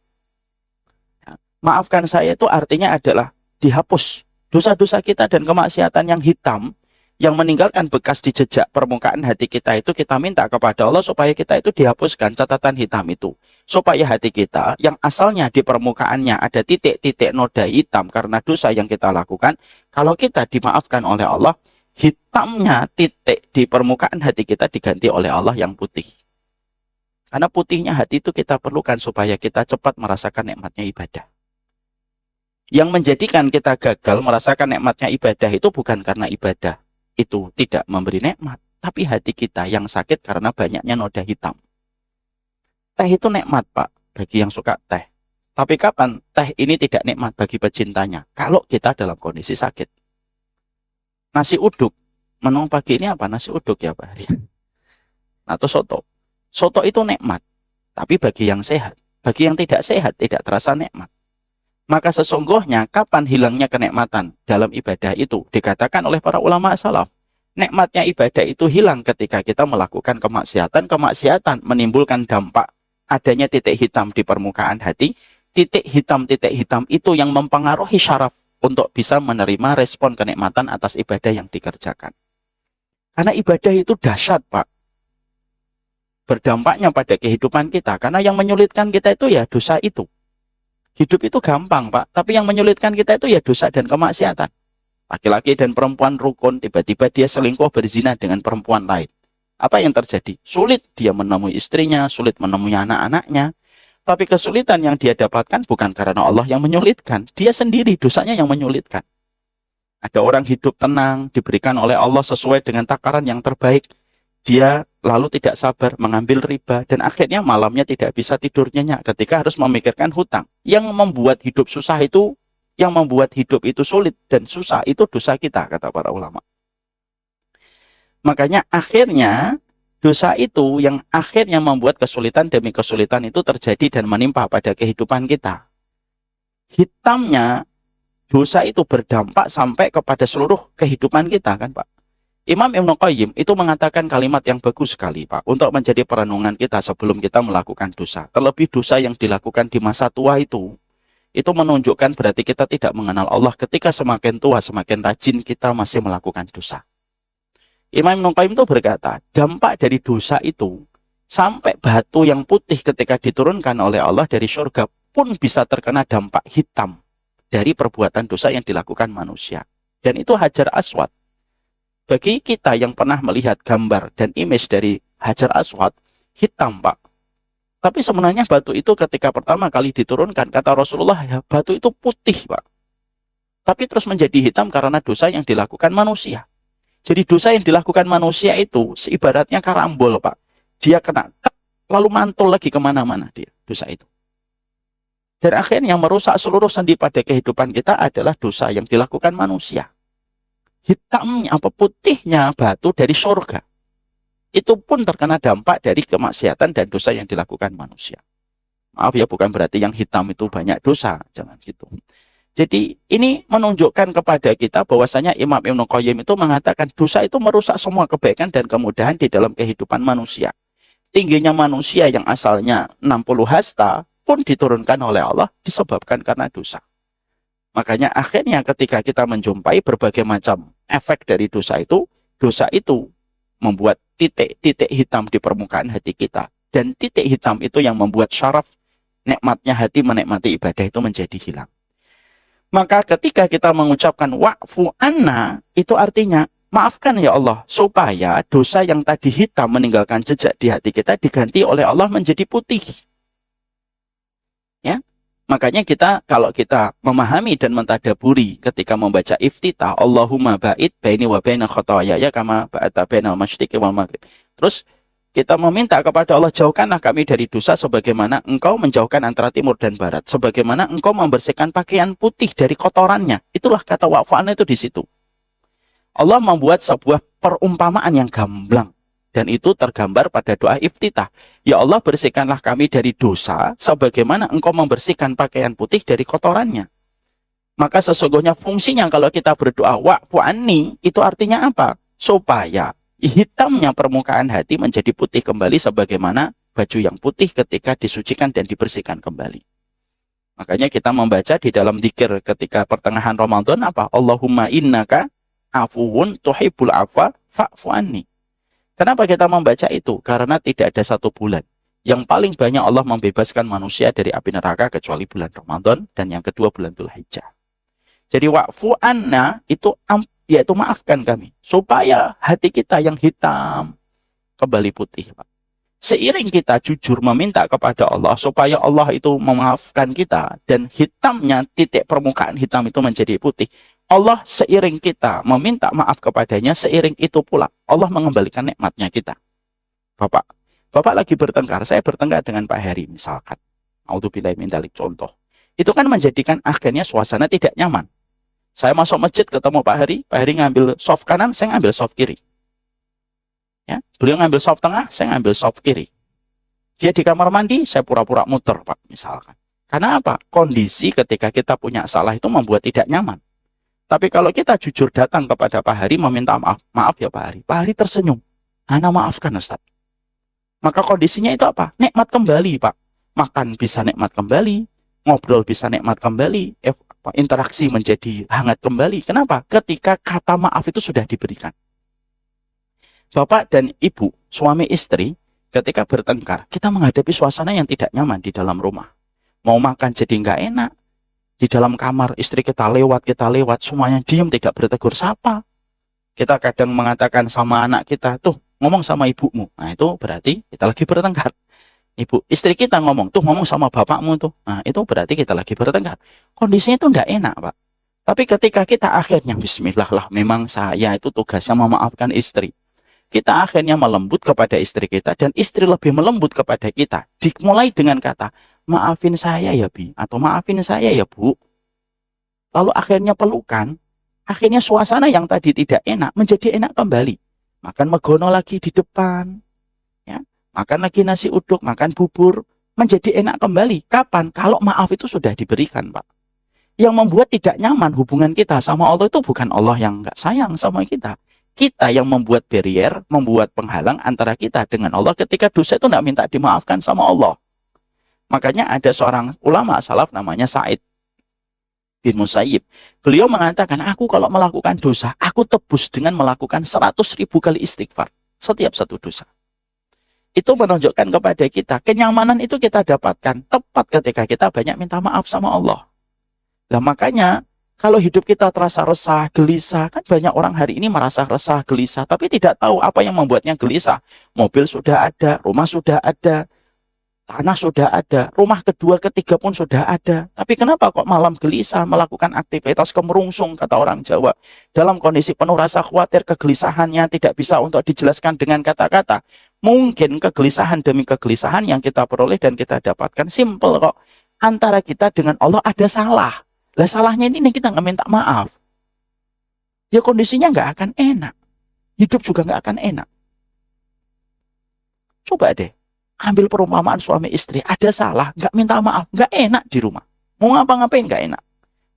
Maafkan saya itu artinya adalah dihapus dosa-dosa kita dan kemaksiatan yang hitam yang meninggalkan bekas di jejak permukaan hati kita itu, kita minta kepada Allah supaya kita itu dihapuskan catatan hitam itu. Supaya hati kita yang asalnya di permukaannya ada titik-titik noda hitam karena dosa yang kita lakukan, kalau kita dimaafkan oleh Allah, hitamnya titik di permukaan hati kita diganti oleh Allah yang putih. Karena putihnya hati itu kita perlukan supaya kita cepat merasakan nikmatnya ibadah. Yang menjadikan kita gagal merasakan nikmatnya ibadah itu bukan karena ibadah itu tidak memberi nikmat, tapi hati kita yang sakit karena banyaknya noda hitam. Teh itu nikmat, Pak, bagi yang suka teh. Tapi kapan teh ini tidak nikmat bagi pecintanya? Kalau kita dalam kondisi sakit. Nasi uduk, menu pagi ini apa? Nasi uduk ya, Pak. Atau soto. Soto itu nikmat, tapi bagi yang sehat. Bagi yang tidak sehat, tidak terasa nikmat. Maka sesungguhnya kapan hilangnya kenikmatan dalam ibadah itu? Dikatakan oleh para ulama salaf, nikmatnya ibadah itu hilang ketika kita melakukan kemaksiatan. Kemaksiatan menimbulkan dampak adanya titik hitam di permukaan hati. Titik hitam itu yang mempengaruhi syaraf untuk bisa menerima respon kenikmatan atas ibadah yang dikerjakan. Karena ibadah itu dahsyat, Pak. Berdampaknya pada kehidupan kita. Karena yang menyulitkan kita itu ya dosa itu. Hidup itu gampang, Pak. Tapi yang menyulitkan kita itu ya dosa dan kemaksiatan. Laki-laki dan perempuan rukun, tiba-tiba dia selingkuh berzina dengan perempuan lain. Apa yang terjadi? Sulit dia menemui istrinya, sulit menemui anak-anaknya. Tapi kesulitan yang dia dapatkan bukan karena Allah yang menyulitkan. Dia sendiri dosanya yang menyulitkan. Ada orang hidup tenang, diberikan oleh Allah sesuai dengan takaran yang terbaik. Dia lalu tidak sabar mengambil riba dan akhirnya malamnya tidak bisa tidur nyenyak ketika harus memikirkan hutang. Yang membuat hidup susah itu, yang membuat hidup itu sulit dan susah itu dosa kita, kata para ulama. Makanya akhirnya dosa itu yang akhirnya membuat kesulitan demi kesulitan itu terjadi dan menimpa pada kehidupan kita. Hitamnya dosa itu berdampak sampai kepada seluruh kehidupan kita, kan Pak? Imam Ibnu Qayyim itu mengatakan kalimat yang bagus sekali, Pak, untuk menjadi perenungan kita sebelum kita melakukan dosa. Terlebih dosa yang dilakukan di masa tua itu menunjukkan berarti kita tidak mengenal Allah. Ketika semakin tua, semakin rajin kita masih melakukan dosa. Imam Ibnu Qayyim itu berkata, dampak dari dosa itu sampai batu yang putih ketika diturunkan oleh Allah dari surga pun bisa terkena dampak hitam dari perbuatan dosa yang dilakukan manusia. Dan itu Hajar Aswad. Bagi kita yang pernah melihat gambar dan image dari Hajar Aswad, hitam, Pak. Tapi sebenarnya batu itu ketika pertama kali diturunkan, kata Rasulullah, ya, batu itu putih, Pak. Tapi terus menjadi hitam karena dosa yang dilakukan manusia. Jadi dosa yang dilakukan manusia itu seibaratnya karambol, Pak. Dia kena, lalu mantul lagi kemana-mana dia, dosa itu. Dan akhirnya yang merusak seluruh sendi pada kehidupan kita adalah dosa yang dilakukan manusia. Hitamnya, apa putihnya batu dari surga. Itu pun terkena dampak dari kemaksiatan dan dosa yang dilakukan manusia. Maaf ya, bukan berarti yang hitam itu banyak dosa. Jangan gitu. Jadi ini menunjukkan kepada kita bahwasanya Imam Ibnu Qayyim itu mengatakan dosa itu merusak semua kebaikan dan kemudahan di dalam kehidupan manusia. Tingginya manusia yang asalnya 60 hasta pun diturunkan oleh Allah disebabkan karena dosa. Makanya akhirnya ketika kita menjumpai berbagai macam efek dari dosa itu membuat titik-titik hitam di permukaan hati kita. Dan titik hitam itu yang membuat syaraf nikmatnya hati menikmati ibadah itu menjadi hilang. Maka ketika kita mengucapkan wa'fu anna, itu artinya maafkan ya Allah, supaya dosa yang tadi hitam meninggalkan jejak di hati kita diganti oleh Allah menjadi putih. Ya. Makanya kalau kita memahami dan mentadaburi ketika membaca iftitah, Allahumma ba'id baini wa baina khotoyaya kama ba'ata bainal masyriqi wal maghrib. Terus kita meminta kepada Allah, jauhkanlah kami dari dosa sebagaimana engkau menjauhkan antara timur dan barat. Sebagaimana engkau membersihkan pakaian putih dari kotorannya. Itulah kata wa'fu'an itu di situ. Allah membuat sebuah perumpamaan yang gamblang. Dan itu tergambar pada doa iftitah. Ya Allah, bersihkanlah kami dari dosa sebagaimana engkau membersihkan pakaian putih dari kotorannya. Maka sesungguhnya fungsinya kalau kita berdoa wa'fu anni, itu artinya apa? Supaya hitamnya permukaan hati menjadi putih kembali sebagaimana baju yang putih ketika disucikan dan dibersihkan kembali. Makanya kita membaca di dalam dzikir ketika pertengahan Ramadan apa? Allahumma innaka afuwun tuhibbul afwa fa'fu anni. Kenapa kita membaca itu? Karena tidak ada satu bulan yang paling banyak Allah membebaskan manusia dari api neraka kecuali bulan Ramadan dan yang kedua bulan Dzulhijjah. Jadi wa'fu anna itu yaitu maafkan kami supaya hati kita yang hitam kembali putih, Pak. Seiring kita jujur meminta kepada Allah supaya Allah itu memaafkan kita dan hitamnya titik permukaan hitam itu menjadi putih. Allah seiring kita meminta maaf kepadanya, seiring itu pula Allah mengembalikan nikmatnya kita. Bapak lagi bertengkar, saya bertengkar dengan Pak Heri misalkan. Auzubillahi min dzalik contoh. Itu kan menjadikan akhirnya suasana tidak nyaman. Saya masuk masjid ketemu Pak Heri ngambil soft kanan, saya ngambil soft kiri. Ya, beliau ngambil soft tengah, saya ngambil soft kiri. Dia di kamar mandi, saya pura-pura muter, Pak, misalkan. Karena apa? Kondisi ketika kita punya salah itu membuat tidak nyaman. Tapi kalau kita jujur datang kepada Pak Hari meminta maaf, maaf ya Pak Hari. Pak Hari tersenyum. Ana maafkan Ustaz. Maka kondisinya itu apa? Nikmat kembali Pak. Makan bisa nikmat kembali, ngobrol bisa nikmat kembali, interaksi menjadi hangat kembali. Kenapa? Ketika kata maaf itu sudah diberikan. Bapak dan ibu, suami istri, ketika bertengkar, kita menghadapi suasana yang tidak nyaman di dalam rumah. Mau makan jadi nggak enak. Di dalam kamar, istri kita lewat, semuanya diam, tidak bertegur sapa. Kita kadang mengatakan sama anak kita, tuh ngomong sama ibumu. Nah itu berarti kita lagi bertengkar. Istri kita ngomong, tuh ngomong sama bapakmu tuh. Nah itu berarti kita lagi bertengkar. Kondisinya itu nggak enak Pak. Tapi ketika kita akhirnya, bismillah lah, memang saya itu tugasnya memaafkan istri. Kita akhirnya melembut kepada istri kita, dan istri lebih melembut kepada kita. Dimulai dengan kata, maafin saya ya Bi, atau maafin saya ya Bu. Lalu akhirnya pelukan, akhirnya suasana yang tadi tidak enak menjadi enak kembali. Makan megono lagi di depan, ya, makan lagi nasi uduk, makan bubur, menjadi enak kembali. Kapan? Kalau maaf itu sudah diberikan Pak. Yang membuat tidak nyaman hubungan kita sama Allah itu bukan Allah yang nggak sayang sama kita. Kita yang membuat barrier, membuat penghalang antara kita dengan Allah ketika dosa itu tidak minta dimaafkan sama Allah. Makanya ada seorang ulama salaf namanya Sa'id bin Musayyib. Beliau mengatakan, aku kalau melakukan dosa, aku tebus dengan melakukan 100.000 kali istighfar setiap satu dosa. Itu menunjukkan kepada kita, kenyamanan itu kita dapatkan tepat ketika kita banyak minta maaf sama Allah. Nah makanya, kalau hidup kita terasa resah, gelisah, kan banyak orang hari ini merasa resah, gelisah, tapi tidak tahu apa yang membuatnya gelisah. Mobil sudah ada, rumah sudah ada, tanah sudah ada, rumah kedua, ketiga pun sudah ada. Tapi kenapa kok malam gelisah, melakukan aktivitas kemerungsung, kata orang Jawa. Dalam kondisi penuh rasa khawatir, kegelisahannya tidak bisa untuk dijelaskan dengan kata-kata. Mungkin kegelisahan demi kegelisahan yang kita peroleh dan kita dapatkan simple kok. Antara kita dengan Allah ada salah. Lah salahnya ini kita nggak minta maaf. Ya kondisinya nggak akan enak. Hidup juga nggak akan enak. Coba deh, ambil perumpamaan suami istri. Ada salah, nggak minta maaf, nggak enak di rumah. Mau ngapa-ngapain nggak enak.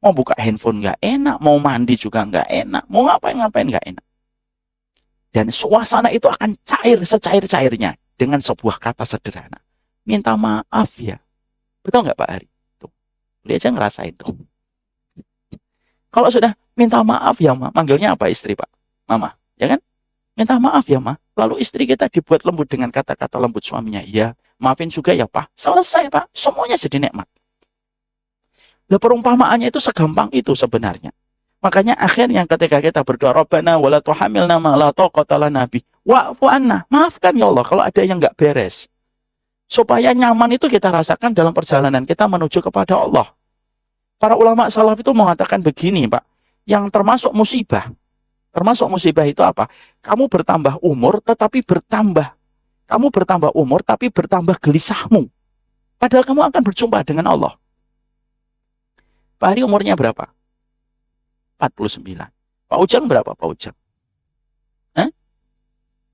Mau buka handphone nggak enak, mau mandi juga nggak enak, mau ngapain-ngapain nggak enak. Dan suasana itu akan cair secair-cairnya dengan sebuah kata sederhana. Minta maaf ya. Betul nggak Pak Hari? Tuh, dia aja ngerasain tuh. Kalau sudah minta maaf ya Ma, manggilnya apa istri Pak? Mama, ya kan? Minta maaf ya Ma. Lalu istri kita dibuat lembut dengan kata-kata lembut suaminya. Ya, maafin juga ya Pak. Selesai Pak, semuanya jadi nikmat. Lah perumpamaannya itu segampang itu sebenarnya. Makanya akhirnya ketika kita berdoa, Rabbana wala tuhamilna ma la taqata lana bi wa'fu anna. Maafkan ya Allah kalau ada yang nggak beres. Supaya nyaman itu kita rasakan dalam perjalanan kita menuju kepada Allah. Para ulama salaf itu mengatakan begini Pak, yang termasuk musibah itu apa? Kamu bertambah umur tetapi bertambah gelisahmu. Padahal kamu akan berjumpa dengan Allah. Pak Hari umurnya berapa? 49. Pak Ujang berapa Pak Ujang?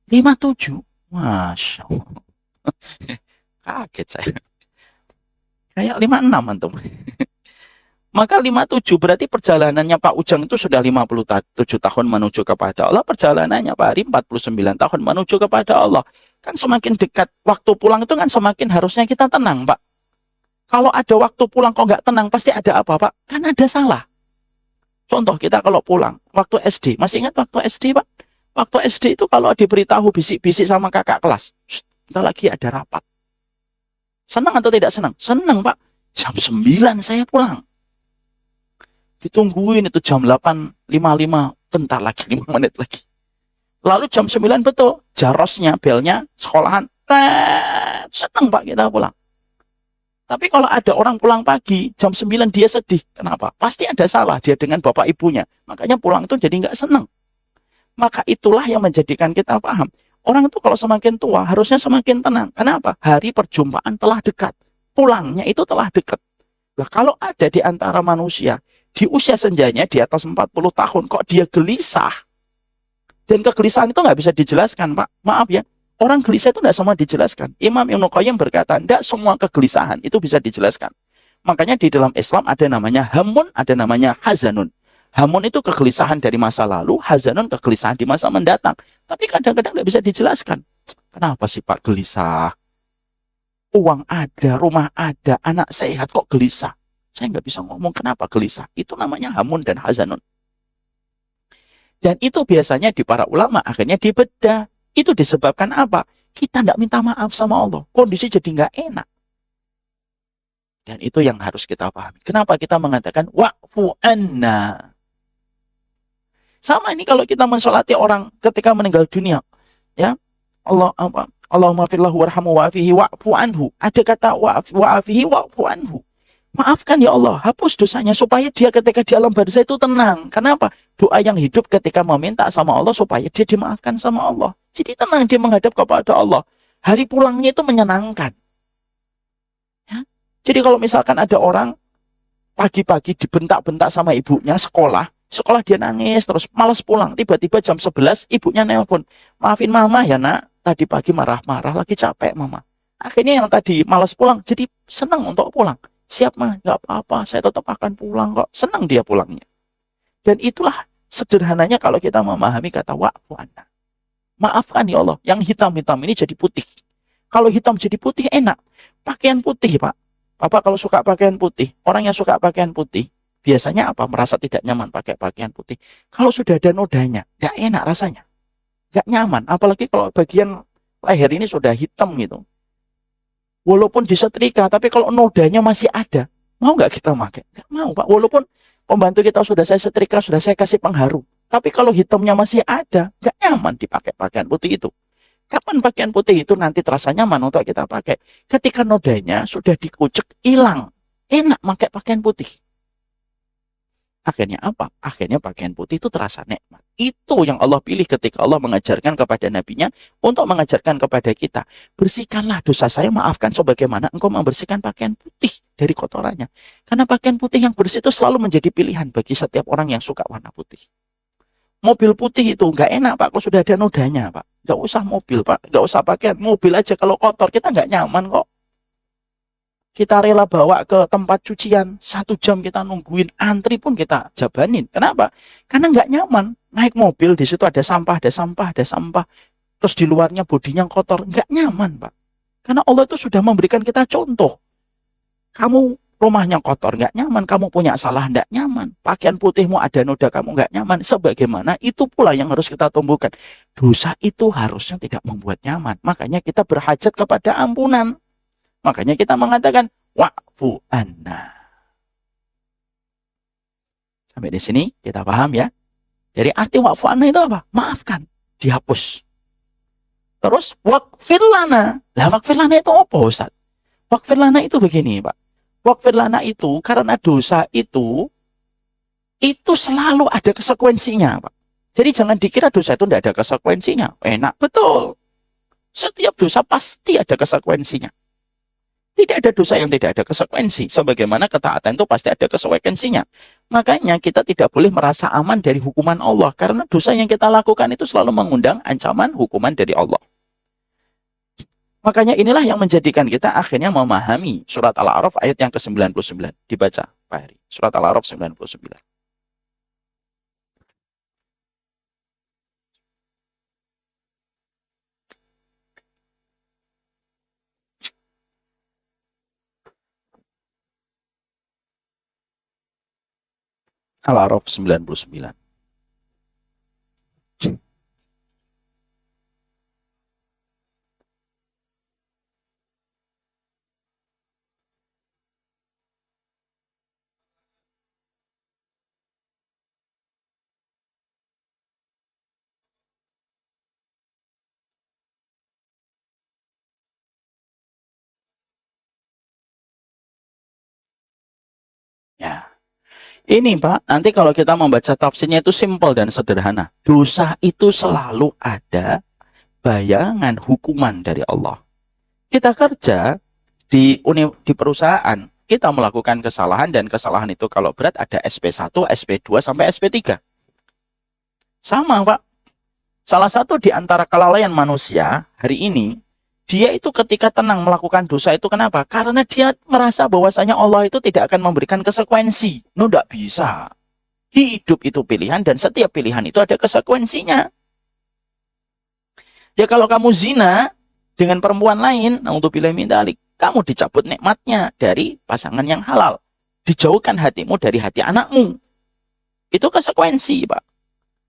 57. Masya Allah. Kaget saya. Kayak 56 antum. Maka 57 berarti perjalanannya Pak Ujang itu sudah 57 tahun menuju kepada Allah. Perjalanannya Pak Hari 49 tahun menuju kepada Allah. Kan semakin dekat waktu pulang itu kan semakin harusnya kita tenang Pak. Kalau ada waktu pulang kok nggak tenang pasti ada apa Pak? Kan ada salah. Contoh kita kalau pulang waktu SD. Masih ingat waktu SD Pak? Waktu SD itu kalau diberitahu bisik-bisik sama kakak kelas. Kita lagi ada rapat. Senang atau tidak senang? Senang Pak. Jam 9 saya pulang. Ditungguin itu jam 8.55, bentar lagi 5 menit lagi. Lalu jam 9 betul, jarosnya, belnya, sekolahan, senang Pak kita pulang. Tapi kalau ada orang pulang pagi, jam 9 dia sedih. Kenapa? Pasti ada salah dia dengan bapak ibunya. Makanya pulang itu jadi nggak senang. Maka itulah yang menjadikan kita paham. Orang itu kalau semakin tua harusnya semakin tenang. Kenapa? Hari perjumpaan telah dekat. Pulangnya itu telah dekat. Nah, kalau ada di antara manusia di usia senjanya di atas 40 tahun kok dia gelisah, dan kegelisahan itu nggak bisa dijelaskan Pak, maaf ya, orang gelisah itu nggak semua dijelaskan. Imam Ibnu Qayyim berkata tidak semua kegelisahan itu bisa dijelaskan. Makanya di dalam Islam ada namanya hamun, ada namanya hazanun. Hamun itu kegelisahan dari masa lalu, hazanun kegelisahan di masa mendatang. Tapi kadang-kadang tidak bisa dijelaskan. Kenapa sih Pak gelisah? Uang ada, rumah ada, anak sehat, kok gelisah? Saya nggak bisa ngomong kenapa gelisah. Itu namanya hamun dan hazanun. Dan itu biasanya di para ulama akhirnya dibedah. Itu disebabkan apa? Kita tidak minta maaf sama Allah. Kondisi jadi nggak enak. Dan itu yang harus kita pahami. Kenapa kita mengatakan wa'fu anna? Sama ini kalau kita mensolati orang ketika meninggal dunia. Ya, Allah apa? Allahumma firlahu warhamu wa'afihi wa'fu anhu. Ada kata wa'afihi wa'fu anhu. Maafkan ya Allah, hapus dosanya supaya dia ketika di alam barzah itu tenang. Kenapa? Doa yang hidup ketika meminta sama Allah supaya dia dimaafkan sama Allah. Jadi tenang dia menghadap kepada Allah. Hari pulangnya itu menyenangkan. Ya? Jadi kalau misalkan ada orang pagi-pagi dibentak-bentak sama ibunya sekolah dia nangis terus malas pulang. Tiba-tiba jam 11 ibunya nelpon. Maafin mama ya nak, tadi pagi marah-marah lagi capek mama. Akhirnya yang tadi malas pulang jadi senang untuk pulang. Siap mah, nggak apa-apa, saya tetap akan pulang kok. Senang dia pulangnya. Dan itulah sederhananya kalau kita memahami kata wa'fu anna. Maafkan ya Allah, yang hitam-hitam ini jadi putih. Kalau hitam jadi putih enak. Pakaian putih Pak. Bapak kalau suka pakaian putih, orang yang suka pakaian putih, biasanya apa? Merasa tidak nyaman pakai pakaian putih. Kalau sudah ada nodanya, nggak enak rasanya. Nggak nyaman, apalagi kalau bagian leher ini sudah hitam gitu. Walaupun disetrika, tapi kalau nodanya masih ada, mau nggak kita pakai? Nggak mau Pak. Walaupun pembantu kita sudah saya setrika, sudah saya kasih pengharum. Tapi kalau hitamnya masih ada, nggak nyaman dipakai pakaian putih itu. Kapan pakaian putih itu nanti terasa nyaman untuk kita pakai? Ketika nodanya sudah dikucek, hilang. Enak pakai pakaian putih. Akhirnya apa? Akhirnya pakaian putih itu terasa nikmat. Itu yang Allah pilih ketika Allah mengajarkan kepada nabinya untuk mengajarkan kepada kita. Bersihkanlah dosa saya, maafkan sebagaimana engkau membersihkan pakaian putih dari kotorannya. Karena pakaian putih yang bersih itu selalu menjadi pilihan bagi setiap orang yang suka warna putih. Mobil putih itu nggak enak Pak, kalau sudah ada nodanya Pak. Nggak usah mobil Pak, nggak usah pakaian. Mobil aja kalau kotor kita nggak nyaman kok. Kita rela bawa ke tempat cucian, 1 jam kita nungguin, antri pun kita jabanin. Kenapa? Karena nggak nyaman. Naik mobil, di situ ada sampah. Terus di luarnya bodinya kotor. Nggak nyaman, Pak. Karena Allah itu sudah memberikan kita contoh. Kamu rumahnya kotor, nggak nyaman. Kamu punya salah, nggak nyaman. Pakaian putihmu ada noda, kamu nggak nyaman. Sebagaimana itu pula yang harus kita tumbuhkan. Dosa itu harusnya tidak membuat nyaman. Makanya kita berhajat kepada ampunan. Makanya kita mengatakan wa'fu anna. Sampai di sini kita paham ya. Jadi arti wa'fu anna itu apa? Maafkan, dihapus. Terus waghfir lana. Lah waghfir lana itu apa Ustaz? Waghfir lana itu begini Pak. Waghfir lana itu karena dosa itu selalu ada konsekuensinya Pak. Jadi jangan dikira dosa itu tidak ada konsekuensinya. Enak betul. Setiap dosa pasti ada konsekuensinya. Tidak ada dosa yang tidak ada konsekuensi. Sebagaimana ketaatan itu pasti ada konsekuensinya. Makanya kita tidak boleh merasa aman dari hukuman Allah. Karena dosa yang kita lakukan itu selalu mengundang ancaman hukuman dari Allah. Makanya inilah yang menjadikan kita akhirnya memahami surat Al-A'raf ayat yang ke-99. Dibaca Pak Heri. Surat Al-A'raf 99. Al-A'raf 99. Ya. Ini Pak, nanti kalau kita membaca tafsirnya itu simpel dan sederhana. Dosa itu selalu ada bayangan hukuman dari Allah. Kita kerja di perusahaan, kita melakukan kesalahan dan kesalahan itu kalau berat ada SP1, SP2 sampai SP3. Sama Pak. Salah satu di antara kelalaian manusia hari ini, Dia itu ketika tenang melakukan dosa itu kenapa? Karena dia merasa bahwasanya Allah itu tidak akan memberikan konsekuensi. No, tidak bisa. Hidup itu pilihan dan setiap pilihan itu ada konsekuensinya. Ya kalau kamu zina dengan perempuan lain, naudzubillah min dzalik, kamu dicabut nikmatnya dari pasangan yang halal. Dijauhkan hatimu dari hati anakmu. Itu konsekuensi, Pak.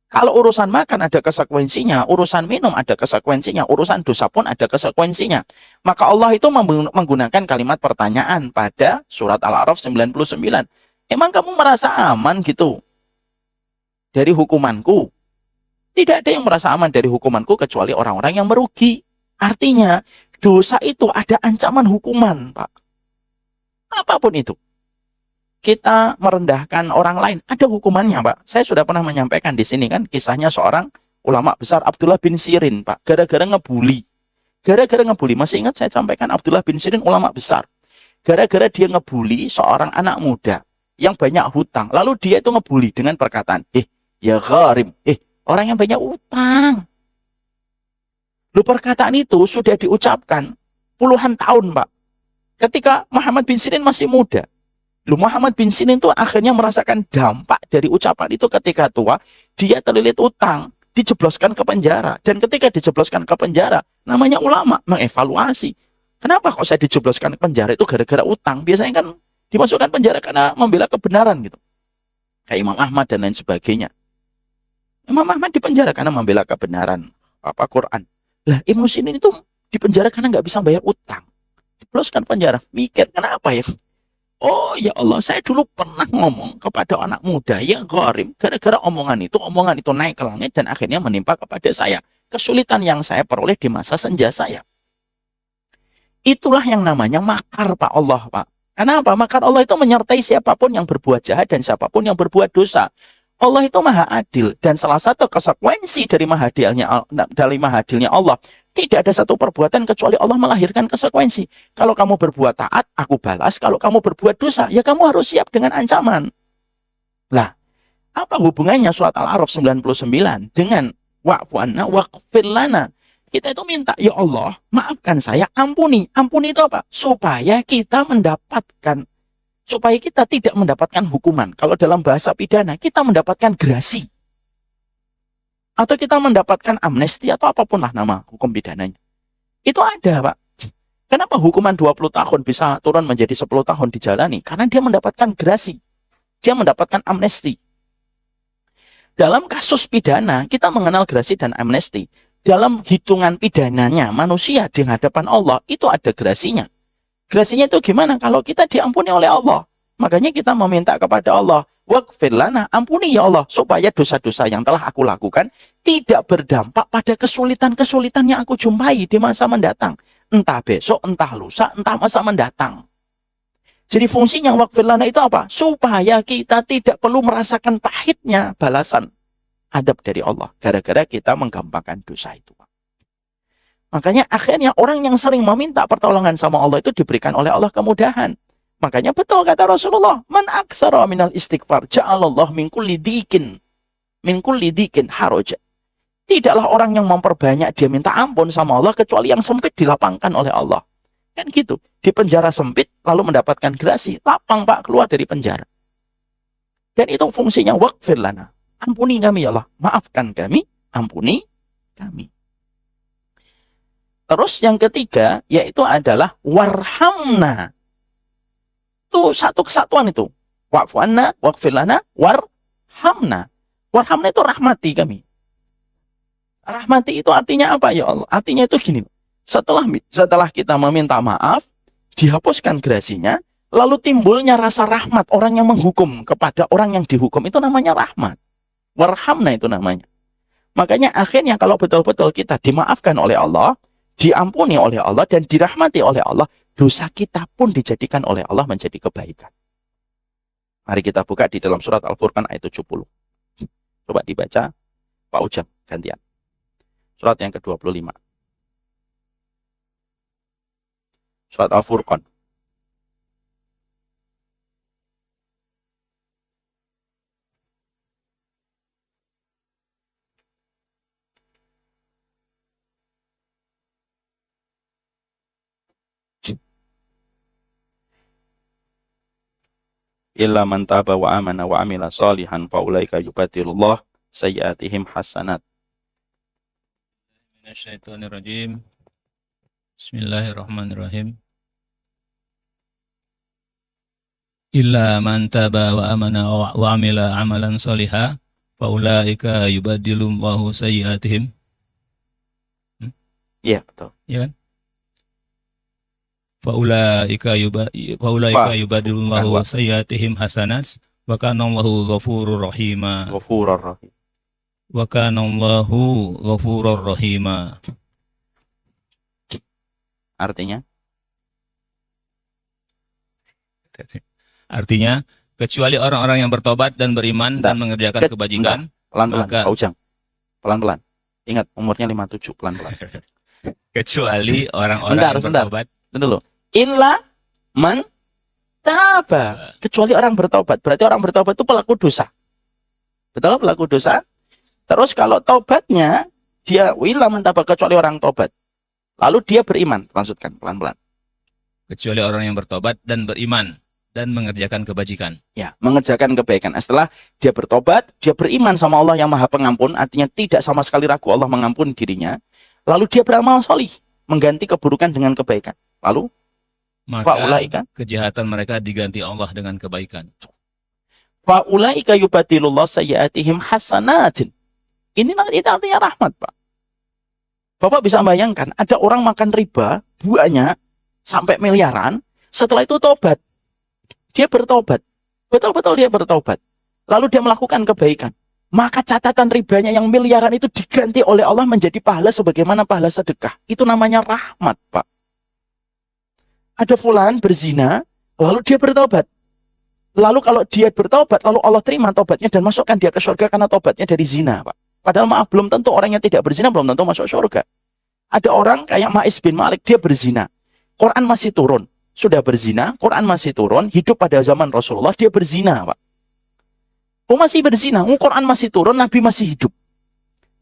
Kalau urusan makan ada konsekuensinya, urusan minum ada konsekuensinya, urusan dosa pun ada konsekuensinya. Maka Allah itu menggunakan kalimat pertanyaan pada surat Al-A'raf 99. Emang kamu merasa aman gitu dari hukumanku? Tidak ada yang merasa aman dari hukumanku kecuali orang-orang yang merugi. Artinya, dosa itu ada ancaman hukuman, Pak. Apapun itu. Kita merendahkan orang lain, ada hukumannya, Pak. Saya sudah pernah menyampaikan di sini kan kisahnya seorang ulama besar Abdullah bin Sirin, Pak. Gara-gara ngebully. Gara-gara ngebully, masih ingat saya sampaikan Abdullah bin Sirin ulama besar. Gara-gara dia ngebully seorang anak muda yang banyak hutang. Lalu dia itu ngebully dengan perkataan, ya gharim, orang yang banyak utang. Lu perkataan itu sudah diucapkan puluhan tahun, Pak. Ketika Muhammad bin Sirin masih muda. Muhammad bin Sirin itu akhirnya merasakan dampak dari ucapan itu ketika tua. Dia terlilit utang, dijebloskan ke penjara. Dan ketika dijebloskan ke penjara, namanya ulama mengevaluasi. Kenapa kok saya dijebloskan ke penjara itu gara-gara utang? Biasanya kan dimasukkan penjara karena membela kebenaran gitu. Kayak Imam Ahmad dan lain sebagainya. Imam Ahmad dipenjara karena membela kebenaran Quran. Lah Ibnu Sirin itu dipenjara karena nggak bisa bayar utang. Dijebloskan penjara. Mikir kenapa ya? Oh ya Allah, saya dulu pernah ngomong kepada anak muda yang gharim. Gara-gara omongan itu naik ke langit dan akhirnya menimpa kepada saya. Kesulitan yang saya peroleh di masa senja saya. Itulah yang namanya makar Pak Allah, Pak. Kenapa? Makar Allah itu menyertai siapapun yang berbuat jahat dan siapapun yang berbuat dosa. Allah itu maha adil. Dan salah satu konsekuensi dari maha adilnya Allah, tidak ada satu perbuatan kecuali Allah melahirkan konsekuensi. Kalau kamu berbuat taat, aku balas. Kalau kamu berbuat dosa, ya kamu harus siap dengan ancaman. Lah, apa hubungannya surat Al-A'raf 99 dengan wa'fu anna waghfir lana? Kita itu minta, ya Allah, maafkan saya, ampuni. Ampuni itu apa? Supaya kita tidak mendapatkan hukuman. Kalau dalam bahasa pidana, kita mendapatkan gerasi. Atau kita mendapatkan amnesti atau apapun lah nama hukum pidananya. Itu ada, Pak. Kenapa hukuman 20 tahun bisa turun menjadi 10 tahun dijalani? Karena dia mendapatkan gerasi. Dia mendapatkan amnesti. Dalam kasus pidana, kita mengenal gerasi dan amnesti. Dalam hitungan pidananya, manusia di hadapan Allah, itu ada gerasinya. Gerasinya itu gimana? Kalau kita diampuni oleh Allah. Makanya kita meminta kepada Allah, waghfir lana, ampuni ya Allah, supaya dosa-dosa yang telah aku lakukan tidak berdampak pada kesulitan-kesulitan yang aku jumpai di masa mendatang. Entah besok, entah lusa, entah masa mendatang. Jadi fungsinya waghfir lana itu apa? Supaya kita tidak perlu merasakan pahitnya balasan adab dari Allah. Gara-gara kita menggampangkan dosa itu. Makanya akhirnya orang yang sering meminta pertolongan sama Allah itu diberikan oleh Allah kemudahan. Makanya betul kata Rasulullah, man aktsara minal istighfar ja'alallahu min kulli dikin haraja. Tidaklah orang yang memperbanyak dia minta ampun sama Allah kecuali yang sempit dilapangkan oleh Allah. Kan gitu, di penjara sempit lalu mendapatkan gerasi, lapang Pak keluar dari penjara. Dan itu fungsinya waghfir lana. Ampuni kami ya Allah, maafkan kami, ampuni kami. Terus yang ketiga, yaitu adalah warhamna. Itu satu kesatuan itu. Wa'fu anna, waghfir lana, warhamna. Warhamna itu rahmati kami. Rahmati itu artinya apa ya Allah? Artinya itu gini. Setelah kita meminta maaf, dihapuskan gerasinya, lalu timbulnya rasa rahmat orang yang menghukum kepada orang yang dihukum. Itu namanya rahmat. Warhamna itu namanya. Makanya akhirnya kalau betul-betul kita dimaafkan oleh Allah, diampuni oleh Allah dan dirahmati oleh Allah, dosa kita pun dijadikan oleh Allah menjadi kebaikan. Mari kita buka di dalam surat Al-Furqan ayat 70. Coba dibaca Pak Ujang gantian. Surat yang ke-25. Surat Al-Furqan. illa man taba wa amana wa amila salihan fa ulaika yubadilullah sayyi'atihim hasanat. Minasyaitonirrajim. Bismillahirrahmanirrahim. Illa man taba wa amana wa amila amalan salihah fa ulaika yubadilullahu sayyi'atihim. Iya, betul. Ya kan? Fa ulaika yubadilullahu sayyi'atihim hasanat wa kana Allahu ghafurur rahima. Ghafurur rahim. Wa kana Allahu ghafurur rahima. Artinya, kecuali orang-orang yang bertobat dan beriman dan mengerjakan kebajikan, pelan-pelan, maka Pak Ujang. Pelan-pelan. Ingat, umurnya 57, pelan-pelan. kecuali orang-orang yang bertobat. Dulu. Illa man taba. Kecuali orang bertobat. Berarti orang bertobat itu pelaku dosa. Betul, pelaku dosa. Terus kalau tobatnya, dia illa man taba, kecuali orang tobat. Lalu dia beriman. Maksudkan, pelan-pelan. Kecuali orang yang bertobat dan beriman dan mengerjakan kebajikan. Ya, mengerjakan kebaikan. Setelah dia bertobat, dia beriman sama Allah yang Maha Pengampun, artinya tidak sama sekali ragu Allah mengampuni dirinya. Lalu dia beramal solih, mengganti keburukan dengan kebaikan. Lalu, maka kejahatan mereka diganti Allah dengan kebaikan. Fa'ulaika yubadilullah sayyi'atihim hasanatin. Ini artinya rahmat, Pak. Bapak bisa bayangkan, ada orang makan riba, banyak, sampai miliaran, setelah itu tobat. Dia bertobat. Betul-betul dia bertobat. Lalu dia melakukan kebaikan. Maka catatan ribanya yang miliaran itu diganti oleh Allah menjadi pahala sebagaimana pahala sedekah. Itu namanya rahmat, Pak. Ada fulan berzina, lalu dia bertobat. Lalu kalau dia bertobat, lalu Allah terima tobatnya dan masukkan dia ke surga karena tobatnya dari zina, Pak. Padahal maaf, belum tentu orang yang tidak berzina belum tentu masuk surga. Ada orang kayak Ma'is bin Malik, dia berzina. Quran masih turun. Sudah berzina, Quran masih turun, hidup pada zaman Rasulullah, dia berzina, Pak. Oh, masih berzina, Quran masih turun, Nabi masih hidup.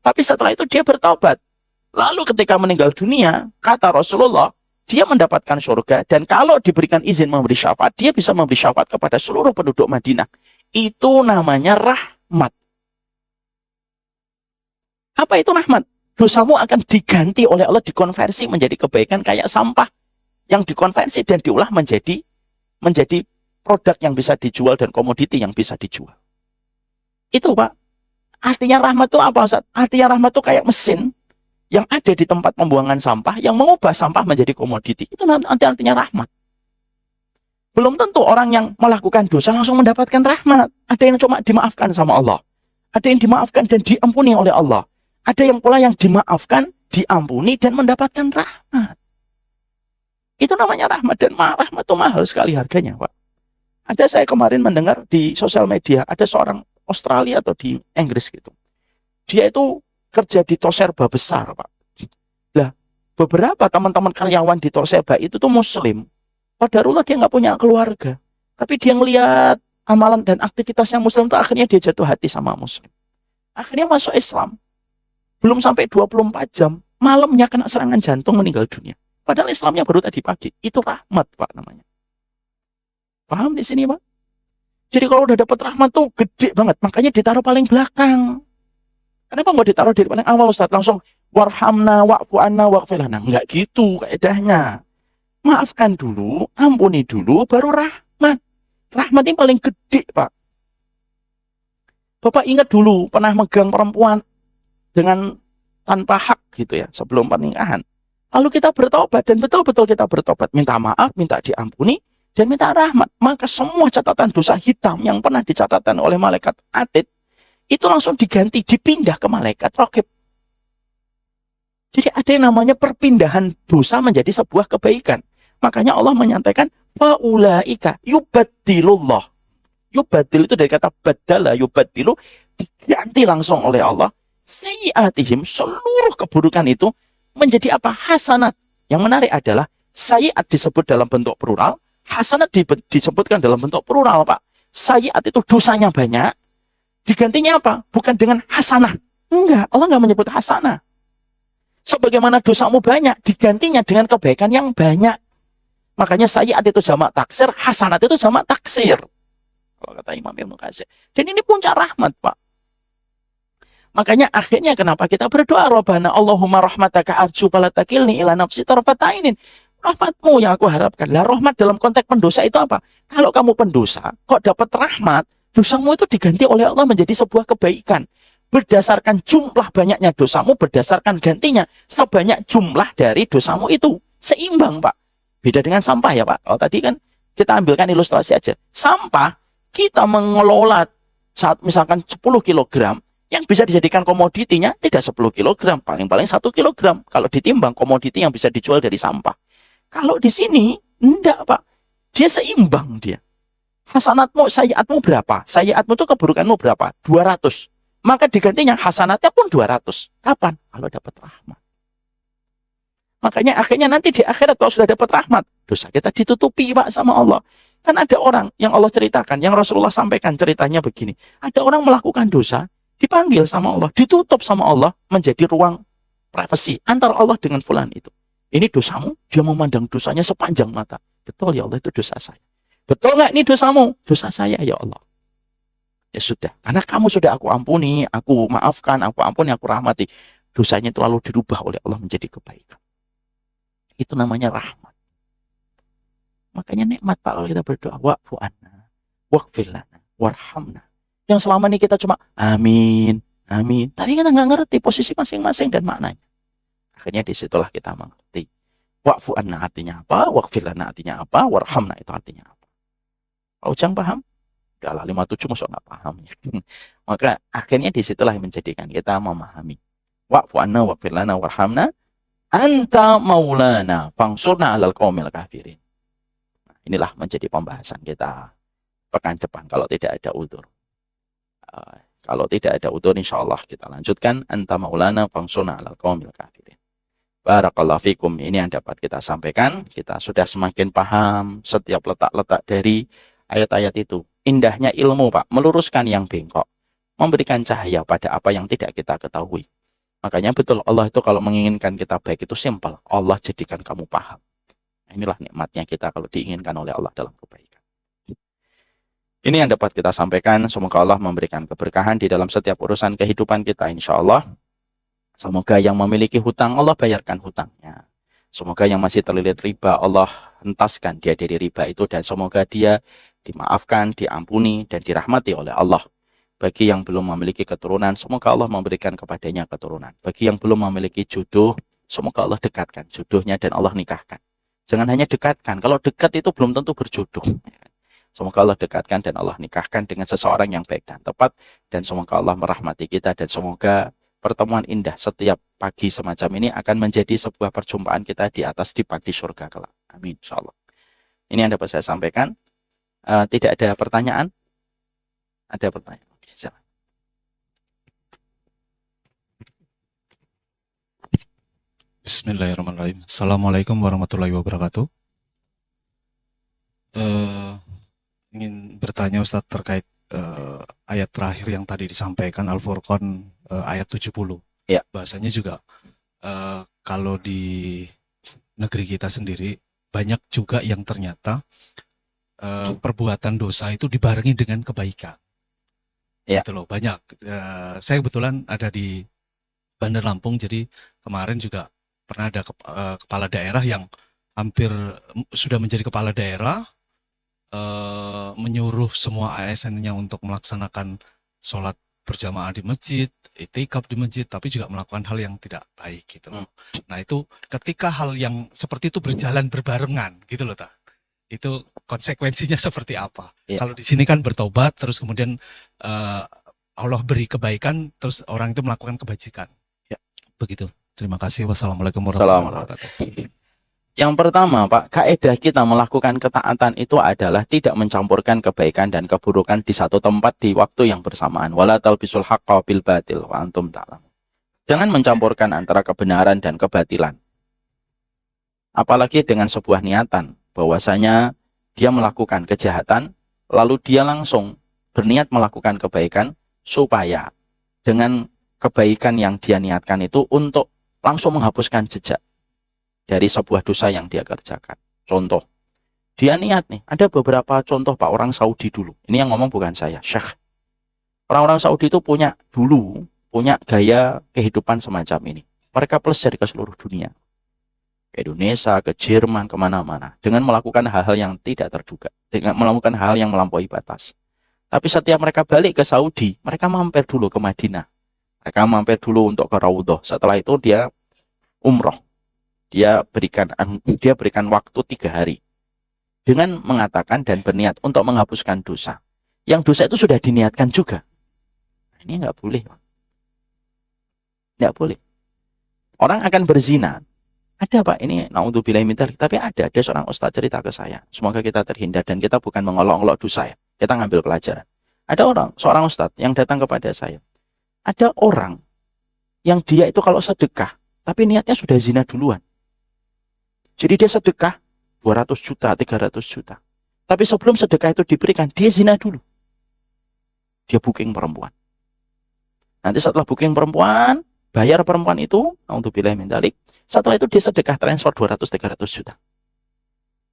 Tapi setelah itu dia bertobat. Lalu ketika meninggal dunia, kata Rasulullah, dia mendapatkan surga, dan kalau diberikan izin memberi syafaat, dia bisa memberi syafaat kepada seluruh penduduk Madinah. Itu namanya rahmat. Apa itu rahmat? Dosamu akan diganti oleh Allah, dikonversi menjadi kebaikan kayak sampah yang dikonversi dan diolah menjadi produk yang bisa dijual dan komoditi yang bisa dijual. Itu, Pak. Artinya rahmat itu apa, Ustaz? Artinya rahmat itu kayak mesin yang ada di tempat pembuangan sampah yang mengubah sampah menjadi komoditi. Itu nanti artinya rahmat. Belum tentu orang yang melakukan dosa langsung mendapatkan rahmat. Ada yang cuma dimaafkan sama Allah. Ada yang dimaafkan dan diampuni oleh Allah. Ada yang pula yang dimaafkan, diampuni dan mendapatkan rahmat. Itu namanya rahmat, dan rahmat itu mahal sekali harganya, Pak. Ada saya kemarin mendengar di sosial media, ada seorang Australia atau di Inggris gitu. Dia itu kerja di Toshiba besar, Pak. Lah, beberapa teman-teman karyawan di Toshiba itu tuh Muslim. Qadarullah dia nggak punya keluarga. Tapi dia ngelihat amalan dan aktivitasnya Muslim itu akhirnya dia jatuh hati sama Muslim. Akhirnya masuk Islam. Belum sampai 24 jam, malamnya kena serangan jantung meninggal dunia. Padahal Islamnya baru tadi pagi. Itu rahmat, Pak, namanya. Paham di sini, Pak? Jadi kalau udah dapat rahmat tuh gede banget. Makanya ditaruh paling belakang. Kenapa nggak ditaruh di paling awal, Ustaz? Langsung warhamna wa'fu anna wa'ghfir lana. Enggak gitu kaedahnya. Maafkan dulu, ampuni dulu, baru rahmat. Rahmat ini paling gede, Pak. Bapak ingat dulu pernah megang perempuan dengan tanpa hak gitu ya, sebelum pernikahan. Lalu kita bertobat, dan betul-betul kita bertobat. Minta maaf, minta diampuni, dan minta rahmat. Maka semua catatan dosa hitam yang pernah dicatatkan oleh malaikat Atid, itu langsung diganti, dipindah ke malaikat Raqib. Jadi ada yang namanya perpindahan dosa menjadi sebuah kebaikan. Makanya Allah menyatakan, fa'ulaika yubaddilullah. Yubaddil itu dari kata badala, yubaddilu, diganti langsung oleh Allah. Sayyi'atihim, seluruh keburukan itu, menjadi apa? Hasanat. Yang menarik adalah sayyi'at disebut dalam bentuk plural, hasanat disebutkan dalam bentuk plural, Pak. Sayyi'at itu dosanya banyak, digantinya apa? Bukan dengan hasanah. Enggak, Allah enggak menyebut hasanah. Sebagaimana dosamu banyak, digantinya dengan kebaikan yang banyak. Makanya sayyi'at itu jamak taksir, hasanat itu jamak taksir. Kalau kata Imam Ibnu Katsir. Dan ini puncak rahmat, Pak. Makanya akhirnya kenapa kita berdoa, Rabbana Allahumma rahmataka arju fala takilni ila nafsi tarfatainin. Rahmatmu yang aku harapkan. Lah rahmat dalam konteks pendosa itu apa? Kalau kamu pendosa, kok dapat rahmat, dosamu itu diganti oleh Allah menjadi sebuah kebaikan. Berdasarkan jumlah banyaknya dosamu, berdasarkan gantinya sebanyak jumlah dari dosamu itu. Seimbang, Pak. Beda dengan sampah ya, Pak. Oh, tadi kan kita ambilkan ilustrasi aja. Sampah, kita mengelola saat misalkan 10 kilogram, yang bisa dijadikan komoditinya tidak 10 kilogram, paling-paling 1 kilogram. Kalau ditimbang komoditi yang bisa dijual dari sampah. Kalau di sini, enggak, Pak. Dia seimbang dia. Hasanatmu, sayiatmu berapa? Sayiatmu itu keburukanmu berapa? 200. Maka digantinya hasanatnya pun 200. Kapan? Kalau dapat rahmat. Makanya akhirnya nanti di akhirat kalau sudah dapat rahmat, dosa kita ditutupi, Pak, sama Allah. Kan ada orang yang Allah ceritakan, yang Rasulullah sampaikan ceritanya begini. Ada orang melakukan dosa, dipanggil sama Allah, ditutup sama Allah menjadi ruang privasi antara Allah dengan fulan itu. Ini dosamu, dia memandang dosanya sepanjang mata. Betul ya Allah, itu dosa saya. Betul nggak ini dosamu? Dosa saya ya Allah. Ya sudah, karena kamu sudah aku ampuni, aku maafkan, aku ampuni, aku rahmati. Dosanya itu lalu dirubah oleh Allah menjadi kebaikan. Itu namanya rahmat. Makanya nikmat, Pak, kalau kita berdoa, wa'fu anna, waghfir lana, warhamna. Yang selama ini kita cuma amin, amin. Tapi kita nggak ngerti posisi masing-masing dan maknanya. Akhirnya disitulah kita mengerti. Wa'fu anna artinya apa, waghfir lana artinya apa, warhamna itu artinya apa. Pak Ujang paham? Udah lah 57 masuk nggak paham. Maka akhirnya disitulah yang menjadikan kita memahami. Wa'fu anna, waghfir lana, warhamna. Anta maulana, fangsurna alal qaumil kafirin. Nah, inilah menjadi pembahasan kita pekan depan kalau tidak ada udzur. Kalau tidak ada udzur, insya Allah kita lanjutkan. Anta maulana fangsurna alal qaumil kafirin. Barakallahu fikum. Ini yang dapat kita sampaikan. Kita sudah semakin paham setiap letak-letak dari ayat-ayat itu. Indahnya ilmu, Pak, meluruskan yang bengkok, memberikan cahaya pada apa yang tidak kita ketahui. Makanya betul, Allah itu kalau menginginkan kita baik itu simpel. Allah jadikan kamu paham. Inilah nikmatnya kita kalau diinginkan oleh Allah dalam kebaikan. Ini yang dapat kita sampaikan. Semoga Allah memberikan keberkahan di dalam setiap urusan kehidupan kita, insya Allah. Semoga yang memiliki hutang, Allah bayarkan hutangnya. Semoga yang masih terlilit riba, Allah hentaskan dia dari riba itu. Dan semoga dia dimaafkan, diampuni, dan dirahmati oleh Allah. Bagi yang belum memiliki keturunan, semoga Allah memberikan kepadanya keturunan. Bagi yang belum memiliki jodoh, semoga Allah dekatkan jodohnya dan Allah nikahkan. Jangan hanya dekatkan, kalau dekat itu belum tentu berjodoh. Semoga Allah dekatkan dan Allah nikahkan dengan seseorang yang baik dan tepat. Dan semoga Allah merahmati kita dan semoga pertemuan indah setiap pagi semacam ini akan menjadi sebuah perjumpaan kita di atas dipan di surga kelak. Amin, insyaallah. Ini yang dapat saya sampaikan. Tidak ada pertanyaan? Ada pertanyaan? Silakan. Bismillahirrahmanirrahim. Assalamualaikum warahmatullahi wabarakatuh. Ingin bertanya Ustadz terkait ayat terakhir yang tadi disampaikan Al-Furqan ayat 70. Ya. Bahasanya juga kalau di negeri kita sendiri banyak juga yang ternyata perbuatan dosa itu dibarengi dengan kebaikan. Ya. Gitu loh, banyak. Saya kebetulan ada di Bandar Lampung, jadi kemarin juga pernah ada kepala daerah yang hampir sudah menjadi kepala daerah, menyuruh semua ASN-nya untuk melaksanakan sholat berjamaah di masjid, itikaf di masjid, tapi juga melakukan hal yang tidak baik gitu loh. Nah itu ketika hal yang seperti itu berjalan berbarengan gitu loh, itu konsekuensinya seperti apa? Ya. Kalau di sini kan bertobat, terus kemudian Allah beri kebaikan, terus orang itu melakukan kebajikan. Ya. Begitu. Terima kasih. Wassalamualaikum warahmatullahi wabarakatuh. Yang pertama, Pak, kaidah kita melakukan ketaatan itu adalah tidak mencampurkan kebaikan dan keburukan di satu tempat di waktu yang bersamaan. Wala talbisul haqqa bil batil wa antum ta'lamun. Jangan mencampurkan antara kebenaran dan kebatilan. Apalagi dengan sebuah niatan bahwasanya dia melakukan kejahatan, lalu dia langsung berniat melakukan kebaikan supaya dengan kebaikan yang dia niatkan itu untuk langsung menghapuskan jejak dari sebuah dosa yang dia kerjakan. Contoh, Dia niat nih. Ada beberapa contoh Pak, orang Saudi dulu. Ini yang ngomong bukan saya, Syekh. Orang-orang Saudi itu punya gaya kehidupan semacam ini. Mereka pelesir ke seluruh dunia. Ke Indonesia, ke Jerman, kemana-mana. Dengan melakukan hal-hal yang tidak terduga. Dengan melakukan hal yang melampaui batas. Tapi setiap mereka balik ke Saudi, mereka mampir dulu ke Madinah. Mereka mampir dulu untuk ke Raudhah. Setelah itu dia umroh. Dia berikan waktu 3 hari. Dengan mengatakan dan berniat untuk menghapuskan dosa. Yang dosa itu sudah diniatkan juga. Ini nggak boleh. Nggak boleh. Orang akan berzina. Ada Pak, ini naudzubillah min dzalik, tapi ada seorang ustaz cerita ke saya. Semoga kita terhindar dan kita bukan mengolok-olok dosa ya. Kita ngambil pelajaran. Ada seorang ustaz yang datang kepada saya. Ada orang yang dia itu kalau sedekah, tapi niatnya sudah zina duluan. Jadi dia sedekah 200 juta, 300 juta. Tapi sebelum sedekah itu diberikan, dia zina dulu. Dia booking perempuan. Nanti setelah booking perempuan, bayar perempuan itu, naudzubillah min dzalik. Setelah itu dia sedekah transfer 200-300 juta.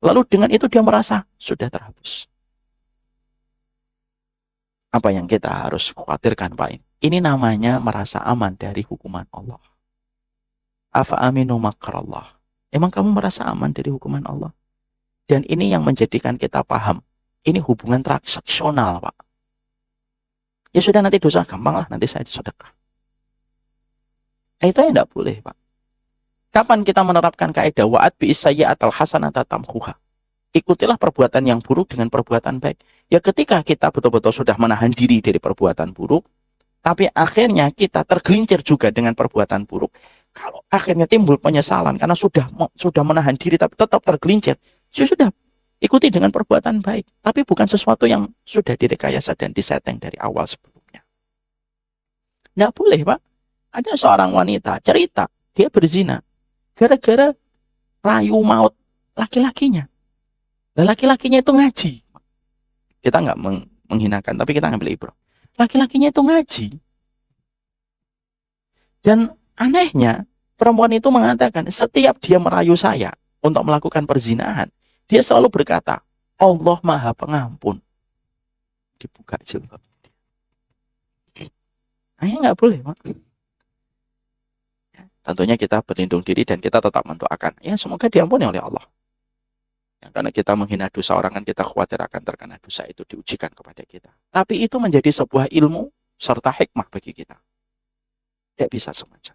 Lalu dengan itu dia merasa sudah terhapus. Apa yang kita harus khawatirkan Pak? Ini namanya merasa aman dari hukuman Allah. Afa aminu makrallah. Emang kamu merasa aman dari hukuman Allah? Dan ini yang menjadikan kita paham. Ini hubungan transaksional Pak. Ya sudah nanti dosa gampang lah, nanti saya sedekah. Itu yang tidak boleh Pak. Kapan kita menerapkan kaidah wa'at bi'isayyi'atal hasanata tamhuha? Ikutilah perbuatan yang buruk dengan perbuatan baik. Ya ketika kita betul-betul sudah menahan diri dari perbuatan buruk, tapi akhirnya kita tergelincir juga dengan perbuatan buruk. Kalau akhirnya timbul penyesalan karena sudah menahan diri tapi tetap tergelincir, ya sudah ikuti dengan perbuatan baik. Tapi bukan sesuatu yang sudah direkayasa dan disetting dari awal sebelumnya. Nggak boleh Pak. Ada seorang wanita cerita, dia berzina. Gara-gara rayu maut laki-lakinya. Dan laki-lakinya itu ngaji. Kita nggak menghinakan, tapi kita ngambil ibrah. Laki-lakinya itu ngaji. Dan anehnya, perempuan itu mengatakan, setiap dia merayu saya untuk melakukan perzinahan, dia selalu berkata, Allah Maha Pengampun. Dibuka jilbab. Nah, ini nggak boleh, Pak. Tentunya kita berlindung diri dan kita tetap mendoakan. Ya, semoga diampuni oleh Allah. Ya, karena kita menghina dosa orang kan kita khawatir akan terkena dosa itu diujikan kepada kita. Tapi itu menjadi sebuah ilmu serta hikmah bagi kita. Tidak bisa semacam.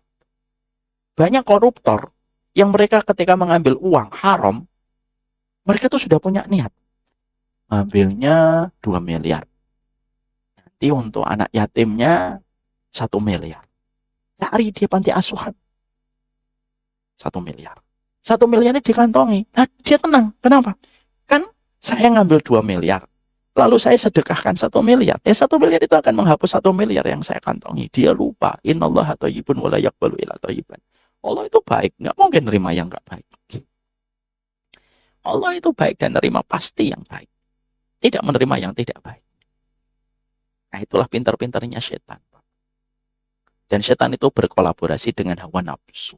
Banyak koruptor yang mereka ketika mengambil uang haram, mereka tuh sudah punya niat. Ambilnya 2 miliar. Nanti untuk anak yatimnya 1 miliar. Cari dia panti asuhan. 1 miliar. 1 miliarnya dikantongi. Nah, dia tenang. Kenapa? Kan saya ngambil 2 miliar. Lalu saya sedekahkan 1 miliar. 1 miliar itu akan menghapus 1 miliar yang saya kantongi. Dia lupa. Innallaha thayyibun wa la yaqbalu illa thayyiban. Allah itu baik. Nggak mungkin nerima yang nggak baik. Allah itu baik dan nerima pasti yang baik. Tidak menerima yang tidak baik. Nah, itulah pintar-pintarnya setan. Dan setan itu berkolaborasi dengan hawa nafsu.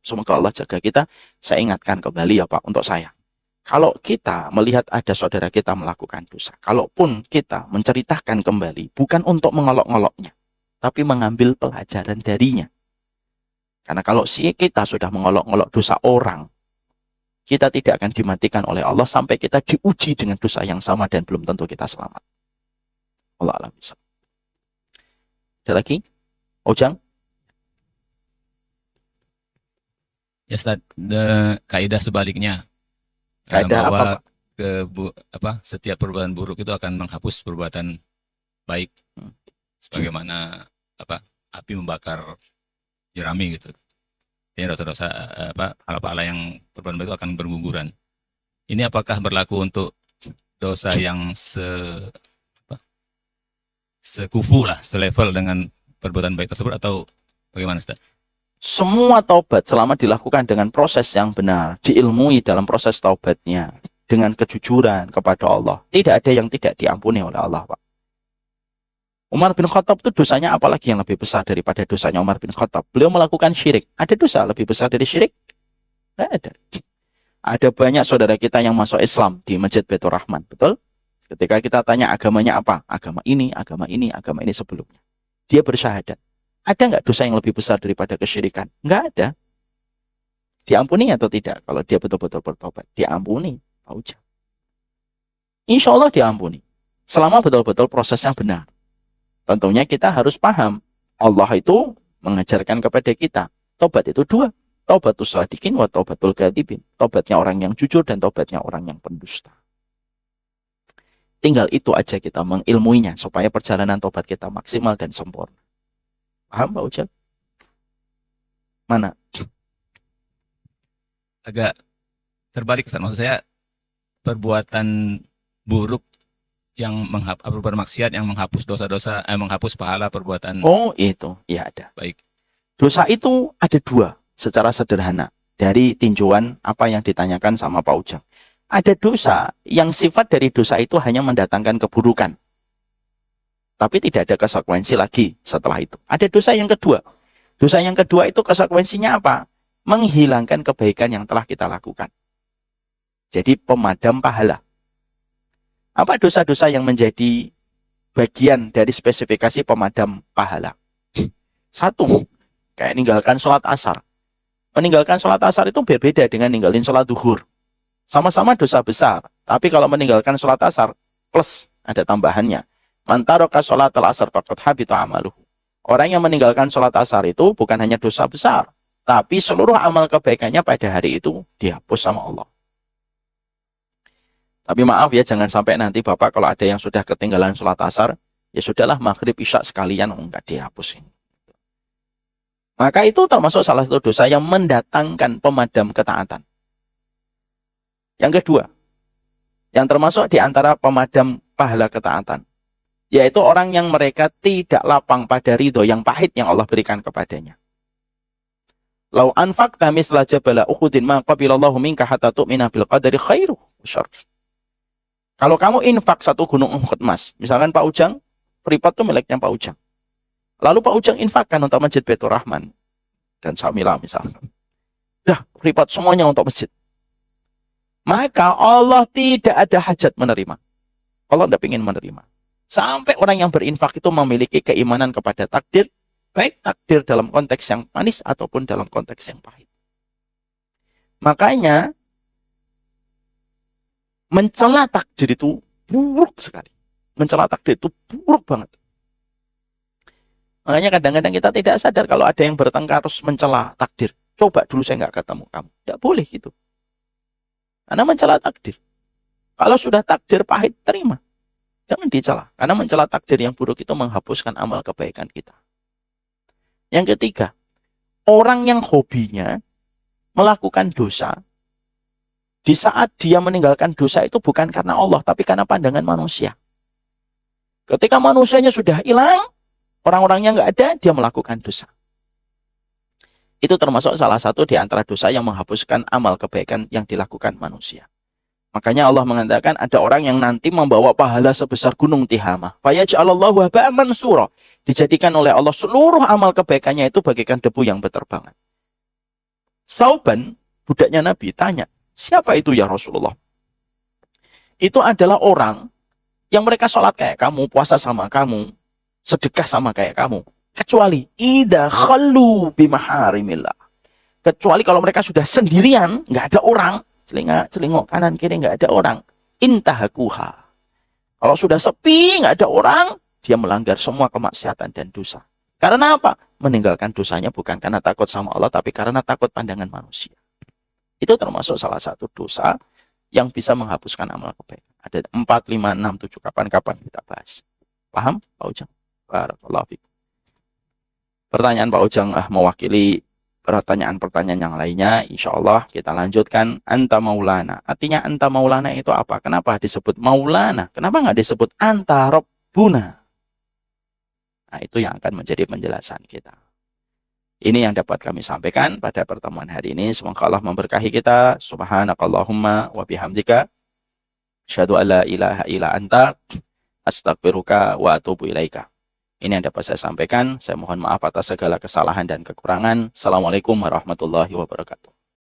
Semoga Allah jaga kita. Saya ingatkan kembali ya Pak untuk saya. Kalau kita melihat ada saudara kita melakukan dosa, kalaupun kita menceritakan kembali, bukan untuk mengolok-ngoloknya, tapi mengambil pelajaran darinya. Karena kalau kita sudah mengolok-ngolok dosa orang, kita tidak akan dimatikan oleh Allah sampai kita diuji dengan dosa yang sama dan belum tentu kita selamat. Allah alam bisa. Ada lagi? Ojang? Ya Ustaz, kaidah sebaliknya. Kaidah Bahwa apa? setiap perbuatan buruk itu akan menghapus perbuatan baik. Sebagaimana api membakar jerami gitu. Ini dosa-dosa pahala-pahala yang perbuatan baik itu akan berguguran. Ini apakah berlaku untuk dosa yang sekufu lah, selevel dengan perbuatan baik tersebut atau bagaimana Ustaz? Semua taubat selama dilakukan dengan proses yang benar, diilmui dalam proses taubatnya, dengan kejujuran kepada Allah, tidak ada yang tidak diampuni oleh Allah, Pak. Umar bin Khattab itu dosanya apalagi yang lebih besar daripada dosanya Umar bin Khattab? Beliau melakukan syirik. Ada dosa lebih besar dari syirik? Tidak ada. Ada banyak saudara kita yang masuk Islam di Masjid Baitur Rahman, betul? Ketika kita tanya agamanya apa? Agama ini, agama ini, agama ini sebelumnya. Dia bersyahadat. Ada nggak dosa yang lebih besar daripada kesyirikan? Nggak ada. Diampuni atau tidak? Kalau dia betul-betul bertobat, diampuni, Pak Ujang. Insya Allah diampuni. Selama betul-betul prosesnya benar. Tentunya kita harus paham. Allah itu mengajarkan kepada kita. Tobat itu dua. Taubatus shadiqin wa taubatul kadzibin. Tobatnya orang yang jujur dan tobatnya orang yang pendusta. Tinggal itu aja kita mengilmuinya supaya perjalanan tobat kita maksimal dan sempurna. Paham Pak Ujang? Mana? Agak terbalik, Ustaz. Maksud saya perbuatan buruk yang bermaksiat yang menghapus dosa-dosa, menghapus pahala perbuatan. Oh itu, ya ada. Baik. Dosa itu ada dua secara sederhana dari tinjauan apa yang ditanyakan sama Pak Ujang. Ada dosa yang sifat dari dosa itu hanya mendatangkan keburukan. Tapi tidak ada konsekuensi lagi setelah itu. Ada dosa yang kedua. Dosa yang kedua itu konsekuensinya apa? Menghilangkan kebaikan yang telah kita lakukan. Jadi pemadam pahala. Apa dosa-dosa yang menjadi bagian dari spesifikasi pemadam pahala? Satu, kayak meninggalkan sholat asar. Meninggalkan sholat asar itu berbeda dengan ninggalin sholat duhur. Sama-sama dosa besar. Tapi kalau meninggalkan sholat asar, plus ada tambahannya. Man taraka sholatal asar faqad habita amaluhu. Orang yang meninggalkan sholat asar itu bukan hanya dosa besar, tapi seluruh amal kebaikannya pada hari itu dihapus sama Allah. Tapi maaf ya, jangan sampai nanti Bapak kalau ada yang sudah ketinggalan sholat asar, ya sudahlah maghrib isya sekalian, enggak dihapusin. Maka itu termasuk salah satu dosa yang mendatangkan pemadam ketaatan. Yang kedua, yang termasuk di antara pemadam pahala ketaatan, yaitu orang yang mereka tidak lapang pada ridho yang pahit yang Allah berikan kepadanya. Lau anfaqta misla jabala Uhudin ma qabilallahu minka hatta tu'mina bil qadari khairu wa syarri. Kalau kamu infak satu gunung Uhud emas, misalkan Pak Ujang, Freeport itu miliknya Pak Ujang. Lalu Pak Ujang infakkan untuk Masjid Baitur Rahman dan Samila misalkan. Dah, Freeport semuanya untuk masjid. Maka Allah tidak ada hajat menerima. Allah tidak ingin menerima. Sampai orang yang berinfak itu memiliki keimanan kepada takdir, baik takdir dalam konteks yang manis ataupun dalam konteks yang pahit. Makanya mencela takdir itu buruk sekali. Mencela takdir itu buruk banget. Makanya kadang-kadang kita tidak sadar kalau ada yang bertengkar terus mencela takdir. Coba dulu saya nggak ketemu kamu. Tidak boleh gitu. Karena mencela takdir. Kalau sudah takdir pahit, terima. Jangan dicela. Karena mencela takdir yang buruk itu menghapuskan amal kebaikan kita. Yang ketiga, orang yang hobinya melakukan dosa, di saat dia meninggalkan dosa itu bukan karena Allah, tapi karena pandangan manusia. Ketika manusianya sudah hilang, orang-orangnya nggak ada, dia melakukan dosa. Itu termasuk salah satu di antara dosa yang menghapuskan amal kebaikan yang dilakukan manusia. Makanya Allah mengatakan ada orang yang nanti membawa pahala sebesar gunung Tihamah. Fayaj'alallahu haba'an mansura. Dijadikan oleh Allah seluruh amal kebaikannya itu bagaikan debu yang berterbangan. Sauban, budaknya Nabi, tanya, siapa itu ya Rasulullah? Itu adalah orang yang mereka sholat kayak kamu, puasa sama kamu, sedekah sama kayak kamu. Kecuali idza khallu bimaharimillah. Kecuali kalau mereka sudah sendirian, nggak ada orang, celingok kanan kiri nggak ada orang, intahakuha. Kalau sudah sepi, nggak ada orang, dia melanggar semua kemaksiatan dan dosa. Karena apa? Meninggalkan dosanya bukan karena takut sama Allah, tapi karena takut pandangan manusia. Itu termasuk salah satu dosa yang bisa menghapuskan amal kebaikan. Ada 4, 5, 6, 7, kapan-kapan kita bahas. Paham Pak Ujang? Barakallahu fikum. Pertanyaan Pak Ujang mewakili pertanyaan-pertanyaan yang lainnya. Insya Allah kita lanjutkan. Anta maulana. Artinya anta maulana itu apa? Kenapa disebut maulana? Kenapa nggak disebut anta rabbuna? Nah itu yang akan menjadi penjelasan kita. Ini yang dapat kami sampaikan pada pertemuan hari ini. Semoga Allah memberkahi kita. Subhanakallahumma wa bihamdika. Asyhadu an la ilaha illa anta. Astaghfiruka wa atubu ilaika. Ini yang dapat saya sampaikan. Saya mohon maaf atas segala kesalahan dan kekurangan. Assalamualaikum warahmatullahi wabarakatuh.